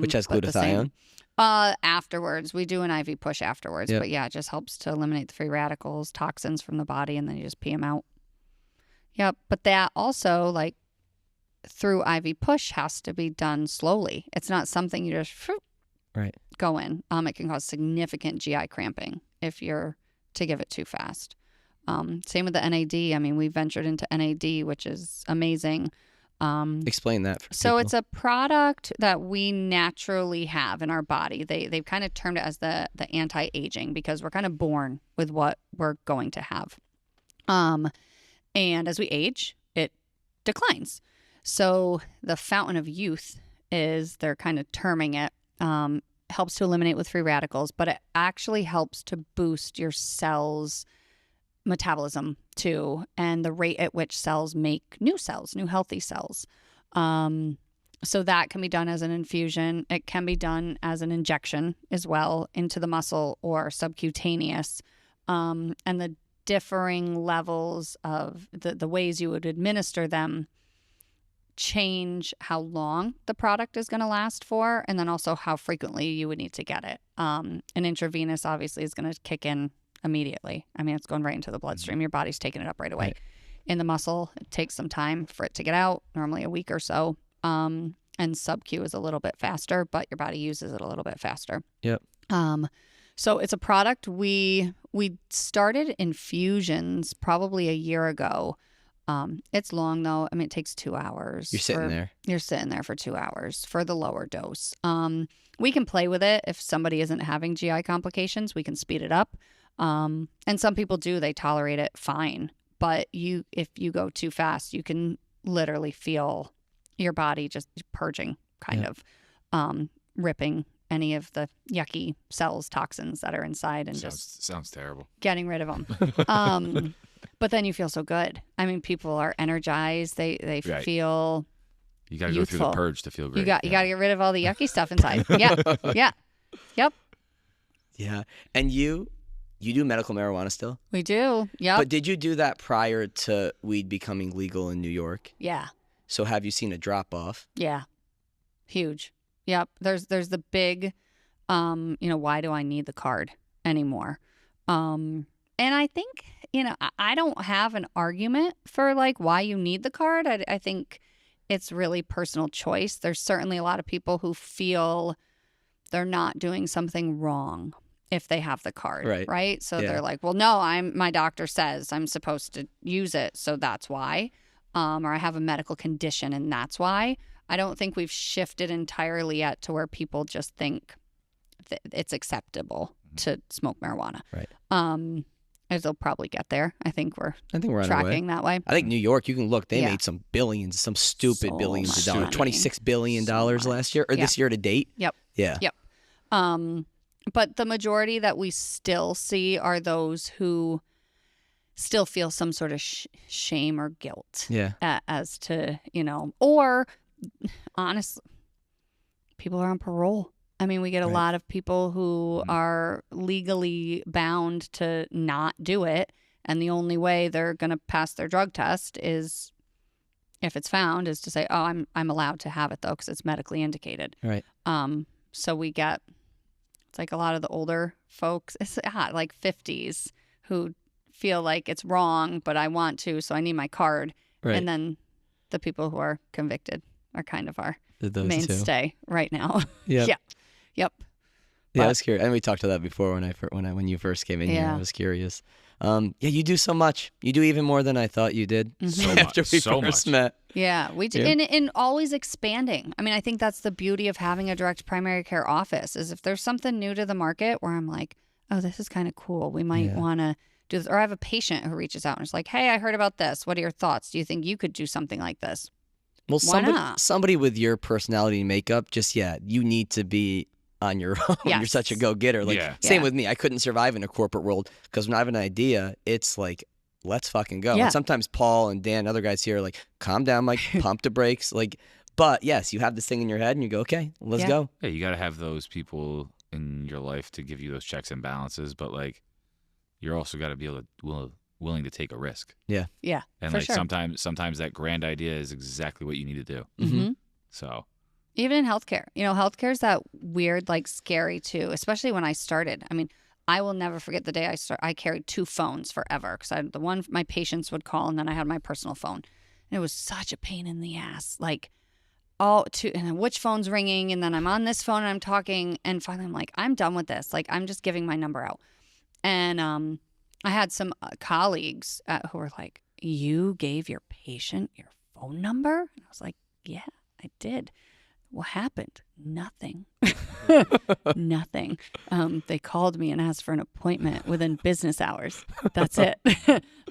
Which has glutathione? Afterwards. We do an IV push afterwards. But yeah, it just helps to eliminate the free radicals, toxins from the body, and then you just pee them out. Yep. But that also, like, through IV push has to be done slowly. It's not something you just go in. It can cause significant GI cramping if you're to give it too fast. Same with the NAD. I mean, we ventured into NAD, which is amazing. Explain that for So people. it's a product that we naturally have in our body. They've kind of termed it as the anti-aging because we're kind of born with what we're going to have. And as we age, it declines. So the fountain of youth is, they're kind of terming it, helps to eliminate with free radicals, but it actually helps to boost your cells' metabolism too, and the rate at which cells make new healthy cells. So that can be done as an infusion. It can be done as an injection as well into the muscle or subcutaneous. And the differing levels of the ways you would administer them change how long the product is going to last for, and then also how frequently you would need to get it. An intravenous obviously is going to kick in immediately. I mean, it's going right into the bloodstream. Your body's taking it up right away. Right. In the muscle, it takes some time for it to get out, normally a week or so. And sub-Q is a little bit faster, but your body uses it a little bit faster. Yep. So it's a product we started infusions probably a year ago. It's long though. I mean, it takes 2 hours. You're sitting there. You're sitting there for 2 hours for the lower dose. We can play with it if somebody isn't having GI complications. We can speed it up. And some people do. They tolerate it fine. But if you go too fast, you can literally feel your body just purging, kind of ripping any of the yucky cells, toxins that are inside, and sounds terrible. Getting rid of them. But then you feel so good. I mean, people are energized. They feel. You got to go through the purge to feel great. You got to get rid of all the yucky stuff inside. Yeah. Yep. Yeah. And you do medical marijuana still? We do. Yep. But did you do that prior to weed becoming legal in New York? Yeah. So have you seen a drop off? Yeah. Huge. Yep. There's the big, why do I need the card anymore? And I think, I don't have an argument for like why you need the card. I think it's really personal choice. There's certainly a lot of people who feel they're not doing something wrong if they have the card, right? So they're like, well, no, my doctor says I'm supposed to use it, so that's why. Or I have a medical condition and that's why. I don't think we've shifted entirely yet to where people just think it's acceptable to smoke marijuana. Right. They'll probably get there. I think we're on tracking that way. I think New York, you can look, they made some billions, some stupid billions of dollars. $26 billion last year, or this year to date. Yep. Yeah. Yep. But the majority that we still see are those who still feel some sort of shame or guilt as to, or honestly, people are on parole. I mean, we get a lot of people who are legally bound to not do it. And the only way they're going to pass their drug test is, if it's found, is to say, oh, I'm allowed to have it, though, because it's medically indicated. Right. So we get, it's like a lot of the older folks, it's like 50s, who feel like it's wrong, but I want to, so I need my card. Right. And then the people who are convicted are kind of our Those mainstay right now. Yep. Yep. Yeah, I was curious. And we talked about that before when you first came in here. I was curious. You do so much. You do even more than I thought you did. So after we first met. Yeah, we do. Yeah. And always expanding. I mean, I think that's the beauty of having a direct primary care office, is if there's something new to the market where I'm like, oh, this is kind of cool, we might want to do this. Or I have a patient who reaches out and is like, hey, I heard about this. What are your thoughts? Do you think you could do something like this? Well, Why not? somebody with your personality and makeup, you need to be on your own. Yes. You're such a go-getter. Same with me. I couldn't survive in a corporate world because when I have an idea, it's like, let's fucking go. Yeah. And sometimes Paul and Dan, other guys here, are like, calm down, Mike, pump the brakes. But yes, you have this thing in your head and you go, okay, let's go. Yeah, you got to have those people in your life to give you those checks and balances, but you're also got to be willing to take a risk. Yeah. And for sure. sometimes that grand idea is exactly what you need to do. Mm-hmm. So even in healthcare, healthcare is that weird, scary too, especially when I started. I mean, I will never forget the day I carried 2 phones forever, because the one my patients would call, and then I had my personal phone. And it was such a pain in the ass. And then which phone's ringing, and then I'm on this phone and I'm talking, and finally I'm like, I'm done with this. I'm just giving my number out. And I had some colleagues who were like, you gave your patient your phone number? And I was like, yeah, I did. What happened? Nothing. Nothing. They called me and asked for an appointment within business hours. That's it.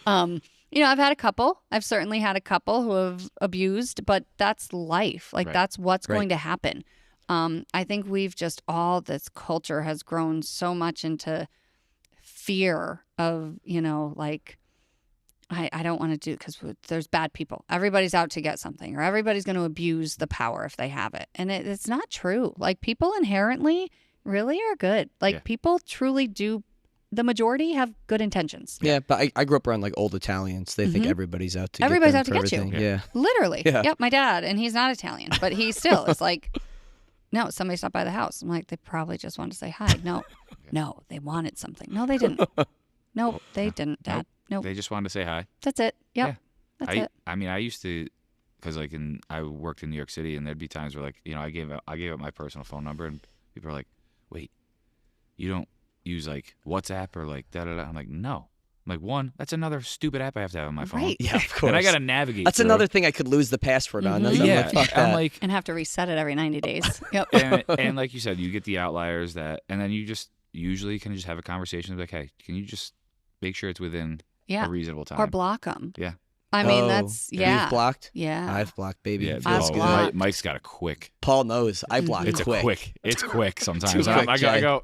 I've had a couple. I've certainly had a couple who have abused, but that's life. That's what's going to happen. I think all this culture has grown so much into fear of, I don't want to do, because there's bad people. Everybody's out to get something, or everybody's going to abuse the power if they have it. And it's not true. People inherently really are good. People truly do. The majority have good intentions. Yeah, but I grew up around old Italians. They think everybody's out to everybody's get out to get you. Yeah. Literally. Yeah. Yep, my dad, and he's not Italian, but he still is like, no, somebody stopped by the house. I'm like, they probably just wanted to say hi. No, they wanted something. No, they didn't. No, they didn't, Dad. Nope. They just wanted to say hi. That's it. Yep. Yeah. That's it. I mean, I used to, because I worked in New York City, and there'd be times where I gave up my personal phone number, and people are like, wait, you don't use WhatsApp or da da da? I'm like, no, I'm like, one, that's another stupid app I have to have on my phone. Right. Yeah, of course. And I got to navigate That's through. another thing I could lose the password on. That's, Yeah. I'm like, fuck that. I'm like, And have to reset it every 90 days. Yep. and like you said, you get the outliers and then you just usually can just have a conversation like, hey, can you just make sure it's within a reasonable time? Or block them. Yeah. I mean, that's, You've blocked? Yeah. I've blocked, baby. Yeah, I've blocked. Mike's got a quick. Paul knows. I block It's quick. It's quick sometimes. Too And quick, I Jay. go,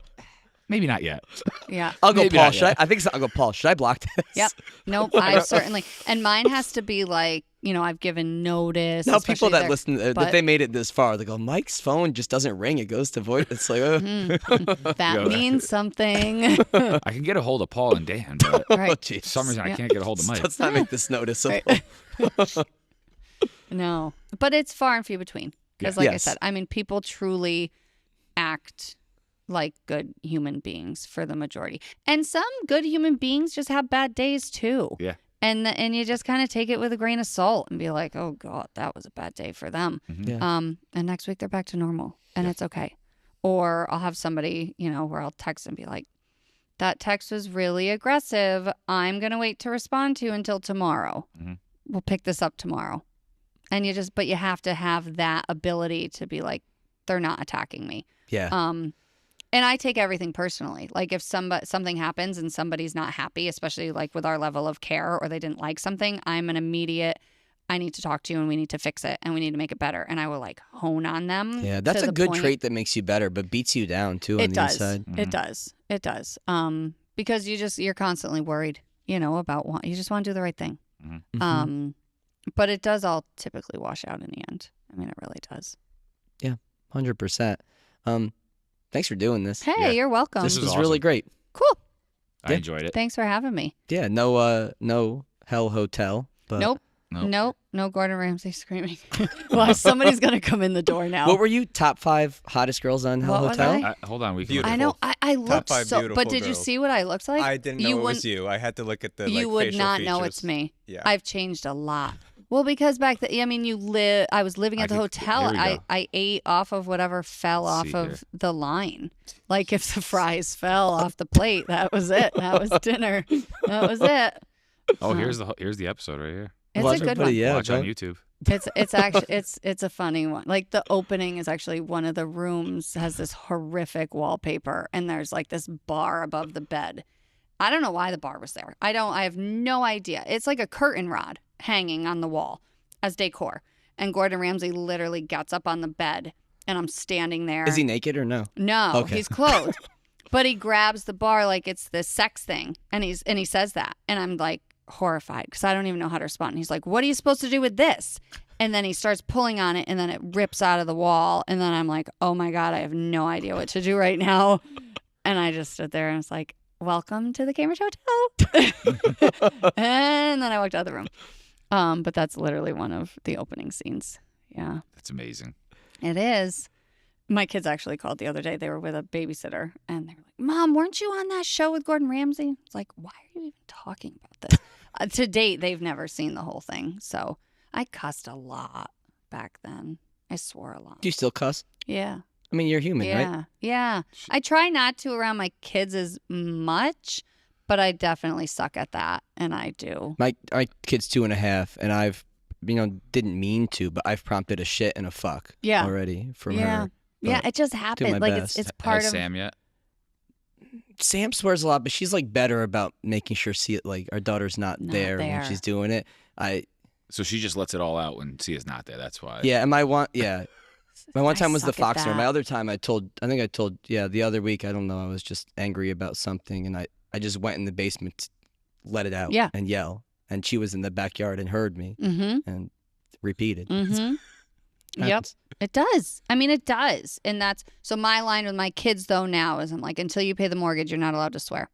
maybe not yet. Yeah. I'll go, Maybe Paul. not yet. I think so. I'll go, Paul. Should I block this? Yep. Nope. I certainly. And mine has to be like, I've given notice. Now, people that there- listen, if they made it this far, they go, Mike's phone just doesn't ring. It goes to voice. It's like, that means something. I can get a hold of Paul and Dan, but Right. jeez. for some reason I can't get a hold of Mike. Let's not make this noticeable. No, but it's far and few between. Because, like I Yes. said, I mean, people truly act like good human beings for the majority, and some good human beings just have bad days too. Yeah. And you just kind of take it with a grain of salt and be like, oh God, that was a bad day for them. Yeah. And next week they're back to normal, and it's okay. Or I'll have somebody, where I'll text and be like, that text was really aggressive. I'm gonna wait to respond to you until tomorrow. Mm-hmm. We'll pick this up tomorrow. And but you have to have that ability to be like, they're not attacking me. Yeah. And I take everything personally. Like if something happens and somebody's not happy, especially like with our level of care, or they didn't like something, I'm an immediate, I need to talk to you and we need to fix it and we need to make it better. And I will like hone on them. Yeah, that's to a the good point- trait that makes you better, but beats you down too on It the does. inside. It does. It does. Because you're constantly worried, about you just want to do the right thing. Mhm. But it does all typically wash out in the end. I mean, it really does. 100%. Thanks for doing this. Hey, Yeah. you're welcome. This This is was really awesome. great. Cool. I Yeah. enjoyed it. Thanks for having me. Yeah, no Hell Hotel. But Nope. Nope. No Gordon Ramsay screaming. Well, somebody's going to come in the door now. What were you? Top 5 hottest girls on Hell What was Hotel? I? Hold on, we can. Beautiful. I know. I looked five so. beautiful But did you girls. see what I looked like? I didn't know it was you. I had to look at the You would facial not know features. it's me. Yeah. I've changed a lot. Well, because back then, I mean, I was living at the hotel. here we go. I ate off of whatever fell Let's off see of here. the line. Like if the fries fell off the plate, that was it. That was dinner. That was it. Oh, here's the episode right here. It's Watch a good everybody, one. yeah, Watch on go. YouTube. It's actually it's a funny one. Like the opening is actually one of the rooms has this horrific wallpaper and there's like this bar above the bed. I don't know why the bar was there. I have no idea. It's like a curtain rod hanging on the wall as decor. And Gordon Ramsay literally gets up on the bed and I'm standing there. Is he naked or no? No, Okay. he's clothed. But he grabs the bar like it's this sex thing and he says that. And I'm like horrified because I don't even know how to respond. And he's like, "What are you supposed to do with this?" And then he starts pulling on it and then it rips out of the wall. And then I'm like, "Oh my God, I have no idea what to do right now." And I just stood there and was like, "Welcome to the Cambridge Hotel." And then I walked out of the room. But that's literally one of the opening scenes. Yeah, That's amazing. it is. My kids actually called the other day. They were with a babysitter and they were like, "Mom, weren't you on that show with Gordon Ramsay?" It's like, why are you even talking about this? To date, they've never seen the whole thing. So I cussed a lot back then. I swore a lot. Do you still cuss? Yeah. I mean, you're human, Yeah. right? Yeah. I try not to around my kids as much, but I definitely suck at that. And I do. My kid's 2.5, and I've, didn't mean to, but I've prompted a shit and a fuck Yeah. already from Yeah. her. Yeah. But It just my happened. Like best. it's part Has of. Sam yet? Sam swears a lot, but she's like better about making sure our daughter's not Not there there. when she's doing it. So she just lets it all out when Sia's not there. That's why. Yeah, and my one time was the suck at fox dinner. that. My other time I told the other week, I don't know, I was just angry about something and I just went in the basement to let it out Yeah. and yell. And she was in the backyard and heard me Mm-hmm. and repeated. Mm-hmm. Yep. Happens. It does. I mean, it does. And that's so my line with my kids, though, now is I'm like, until you pay the mortgage, you're not allowed to swear.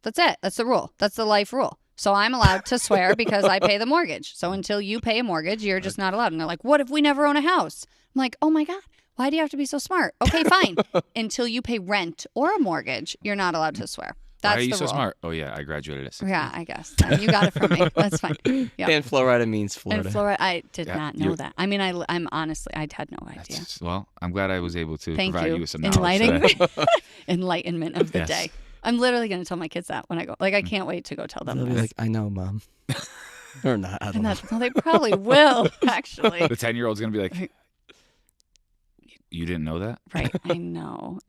That's it. That's the rule. That's the life rule. So I'm allowed to swear because I pay the mortgage. So until you pay a mortgage, you're just not allowed. And they're like, what if we never own a house? I'm like, oh my God, why do you have to be so smart? Okay, fine. Until you pay rent or a mortgage, you're not allowed to swear. That's Why are you the so rule. smart? Oh yeah, I graduated at 16. Yeah, I guess. You got it from me. That's fine. Yeah. And Florida means Florida. And Florida, I did Yeah, not know you're- that. I mean, I'm honestly, I had no idea. Well, I'm glad I was able to Thank provide you. you with some knowledge today. Enlightening, enlightenment of the Yes. day. I'm literally going to tell my kids that when I go. Like, I can't wait to go tell them They'll be this. like, I know, Mom. Or not. I don't know. Well, they probably will, actually. The 10-year-old's going to be like, you didn't know that? Right. I know.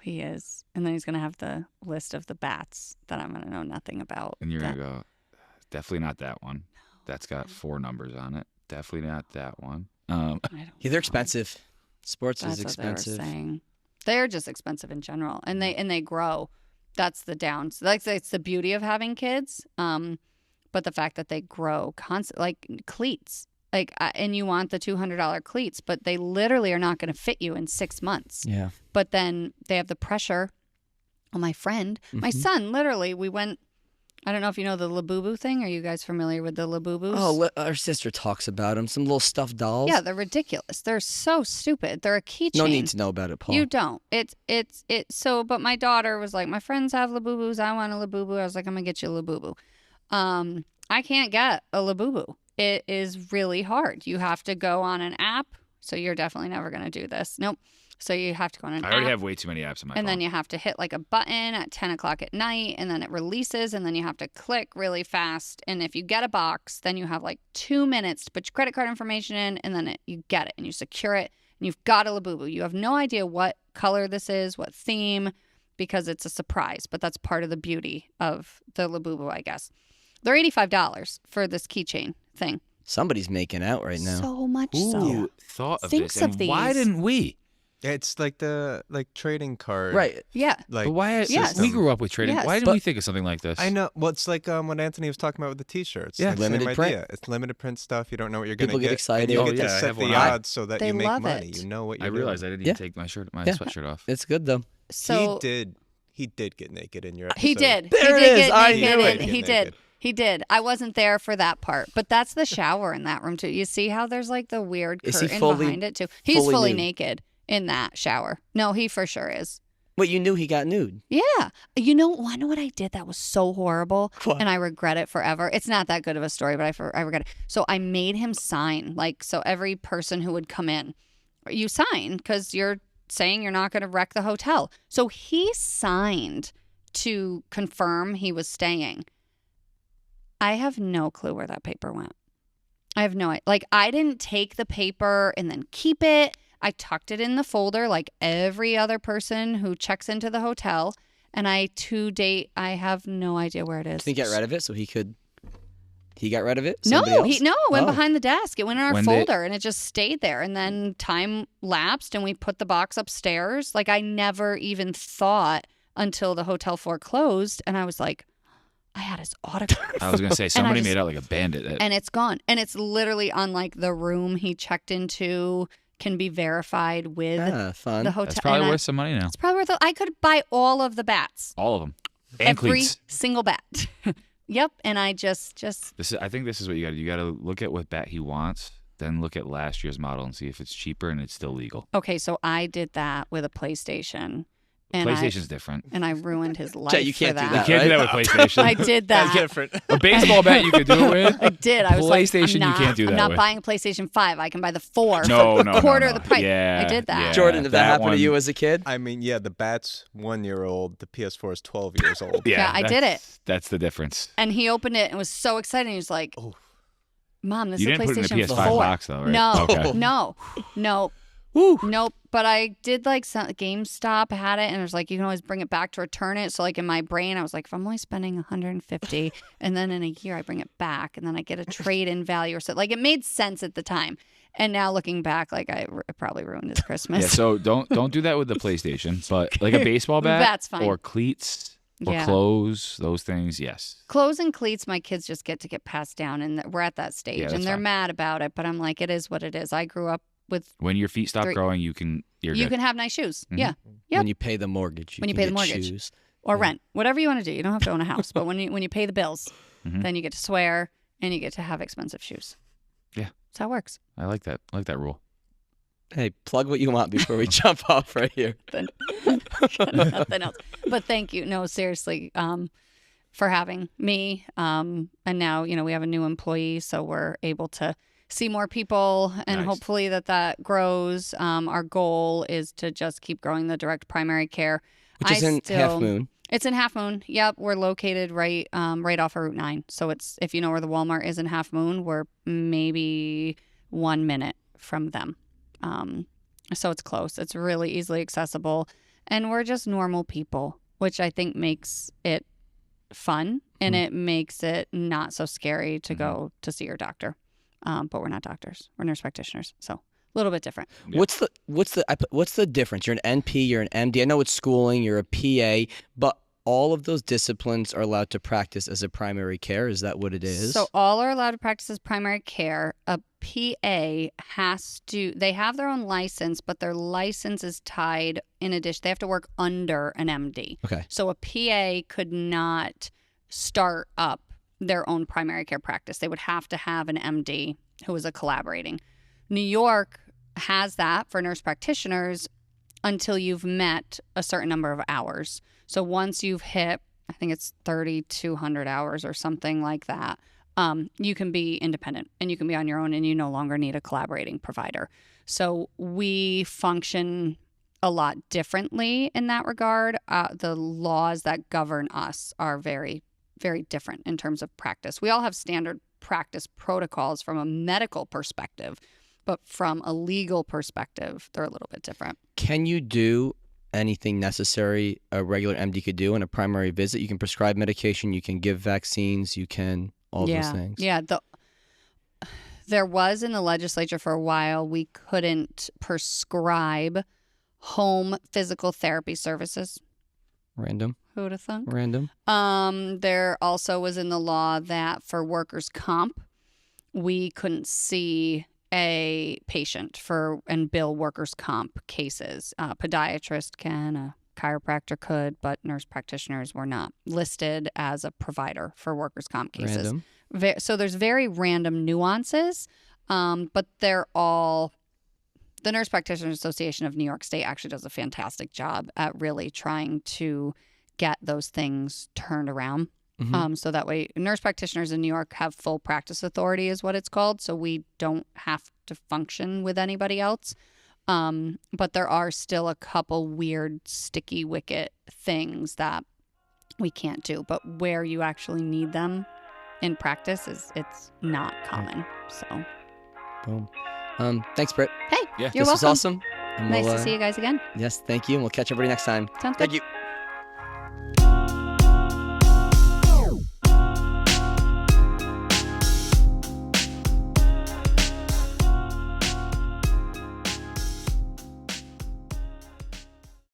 He is. And then he's going to have the list of the bats that I'm going to know nothing about. And you're going to go, definitely not that one. That's got 4 numbers on it. Definitely not that one. Yeah, they're expensive. Sports is expensive. What they were saying. They're just expensive in general, and they grow. That's the downs. Like, it's the beauty of having kids. But the fact that they grow constantly, like cleats. Like, and you want the $200 cleats, but they literally are not going to fit you in 6 months. Yeah. But then they have the pressure. Well, my friend, my son, literally, we went. I don't know if you know the Labubu thing. Are you guys familiar with the Labubus? Oh, our sister talks about them. Some little stuffed dolls. Yeah, they're ridiculous. They're so stupid. They're a keychain. No need to know about it, Paul. You don't. So, but my daughter was like, my friends have Labubus. I want a Labubu. I was like, I'm going to get you a Labubu. I can't get a Labubu. It is really hard. You have to go on an app. So you're definitely never going to do this. Nope. So you have to go on an app. I already have way too many apps on my phone. And then you have to hit like a button at 10 o'clock at night, and then it releases, and then you have to click really fast. And if you get a box, then you have like 2 minutes to put your credit card information in, and then you get it, and you secure it, and you've got a Labubu. You have no idea what color this is, what theme, because it's a surprise. But that's part of the beauty of the Labubu, I guess. They're $85 for this keychain thing. Somebody's making out right now. So much Who thought of Thinks this? of And these. why didn't we? It's like the trading card. Right. Yeah. Like, But why? Yes. We grew up with trading. Yes. Why didn't But- we think of something like this? I know. Well, it's like what Anthony was talking about with the T-shirts. Yeah. Like, Limited same print. idea. It's limited print stuff. You don't know what you're going to People get. get excited. And you Oh, get yeah, to I set have the one. odds so that They you make love money. it. You know what I you're realized I doing. didn't Yeah. even take my Yeah. sweatshirt off. It's good, though. So He did get naked in your episode. he did. There he it did is. get I naked knew and it. He Get did. naked. He did. I wasn't there for that part, but that's the shower in that room too. You see how there's like the weird Is he curtain fully- behind it too. He's fully fully nude? naked in that shower. No, he for sure is. Wait, you knew he got nude? Yeah. You know what I did that was so horrible, What? and I regret it forever. It's not that good of a story, but I regret it. So I made him sign, like, so every person who would come in, you sign because you're saying you're not going to wreck the hotel. So he signed to confirm he was staying. I have no clue where that paper went. I have no idea. Like, I didn't take the paper and then keep it. I tucked it in the folder like every other person who checks into the hotel. And to date, I have no idea where it is. Did he get rid of it so he could... He got rid of it? No, Somebody else? it went Oh. behind the desk. It went in our When they- folder and it just stayed there. And then time lapsed and we put the box upstairs. Like, I never even thought until the hotel foreclosed. And I was like, I had his autograph. I was gonna say And I somebody just- made out like a bandit. And it's gone. And it's literally on like the room he checked into can be verified with Fun. the hotel. That's probably And worth some money now. It's probably worth. I could buy all of the bats, All of them. And every cleats. single bat. Yep. And I just I think this is what you got to do. You got to look at what bat he wants, then look at last year's model and see if it's cheaper and it's still legal. okay. So I did that with a PlayStation. And PlayStation's different. and I ruined his life. Jay, you can't for do that. You that, can't do right? that with PlayStation. I did that. different. A baseball bat you could do it with. I did. I was like, PlayStation, I'm you can't do I'm that not with. buying a PlayStation 5. I can buy the 4 No, for no, a quarter no, of the price. Yeah, I did that. yeah. Jordan, if that happened one- to you as a kid? I mean, yeah, the bat's 1 year old. The PS4 is 12 years old. Yeah, I did that's- That's the difference. And he opened it and was so excited. He was like, Oh. Mom, this You is a didn't put it in PlayStation the 4. PS5 box though, right? No, Okay. no. Nope. But I did like some GameStop had it and it was like you can always bring it back to return it. So like in my brain I was like, if I'm only spending $150 and then in a year I bring it back and then I get a trade-in value or so, like it made sense at the time. And now looking back, like I probably ruined his Christmas. Yeah, so don't do that with the PlayStation, but like a baseball bat That's fine. or cleats or Yeah. clothes, those things, yes. Clothes and cleats, my kids just get passed down, and we're at that stage, that's and they're fine. mad about it. But I'm like, it is what it is. I grew up with When your feet stop growing, you're you good. can have nice shoes, Mhm. yeah, Yep. When you pay the mortgage. When you can pay the get mortgage. shoes. or rent, whatever you want to do. You don't have to own a house, but when you pay the bills, Mhm. then you get to swear and you get to have expensive shoes. Yeah. That's how it works. I like that. I like that rule. Hey, plug what you want before we jump off right here. Nothing else. But thank you. No, seriously, for having me. And now, we have a new employee, so we're able to see more people and Nice. hopefully that grows. Our goal is to just keep growing the direct primary care. Which is in Half Moon. It's in Half Moon. Yep, we're located right off of Route 9. So it's, if you know where the Walmart is in Half Moon, we're maybe 1 minute from them. So it's close. It's really easily accessible. And we're just normal people, which I think makes it fun, and it makes it not so scary to go to see your doctor. But we're not doctors. We're nurse practitioners. So a little bit different. Yeah. What's the difference? You're an NP, you're an MD. I know it's schooling, you're a PA, but all of those disciplines are allowed to practice as a primary care. Is that what it is? So all are allowed to practice as primary care. A PA they have their own license, but their license is tied in addition. They have to work under an MD. Okay. So a PA could not start up their own primary care practice. They would have to have an MD who is a collaborating. New York has that for nurse practitioners until you've met a certain number of hours. So once you've hit, I think it's 3,200 hours or something like that, you can be independent and you can be on your own and you no longer need a collaborating provider. So we function a lot differently in that regard. The laws that govern us are very, very different in terms of practice. We all have standard practice protocols from a medical perspective, but from a legal perspective, they're a little bit different. Can you do anything necessary a regular MD could do in a primary visit? You can prescribe medication, you can give vaccines, you can all those things. Yeah, there was in the legislature for a while, we couldn't prescribe home physical therapy services. Random. Who would have thunk? Random. There also was in the law that for workers' comp, we couldn't see a patient and bill workers' comp cases. A podiatrist can, a chiropractor could, but nurse practitioners were not listed as a provider for workers' comp cases. Random. So there's very random nuances, but they're all... The Nurse Practitioners Association of New York State actually does a fantastic job at really trying to get those things turned around. So that way, nurse practitioners in New York have full practice authority is what it's called. So we don't have to function with anybody else. But there are still a couple weird, sticky wicket things that we can't do. But where you actually need them in practice, it's not common. So, boom. Thanks, Britt. Hey, yeah, you're this welcome. was awesome. And nice to see you guys again. Yes, thank you. And we'll catch everybody next time. Sounds good. Thank you.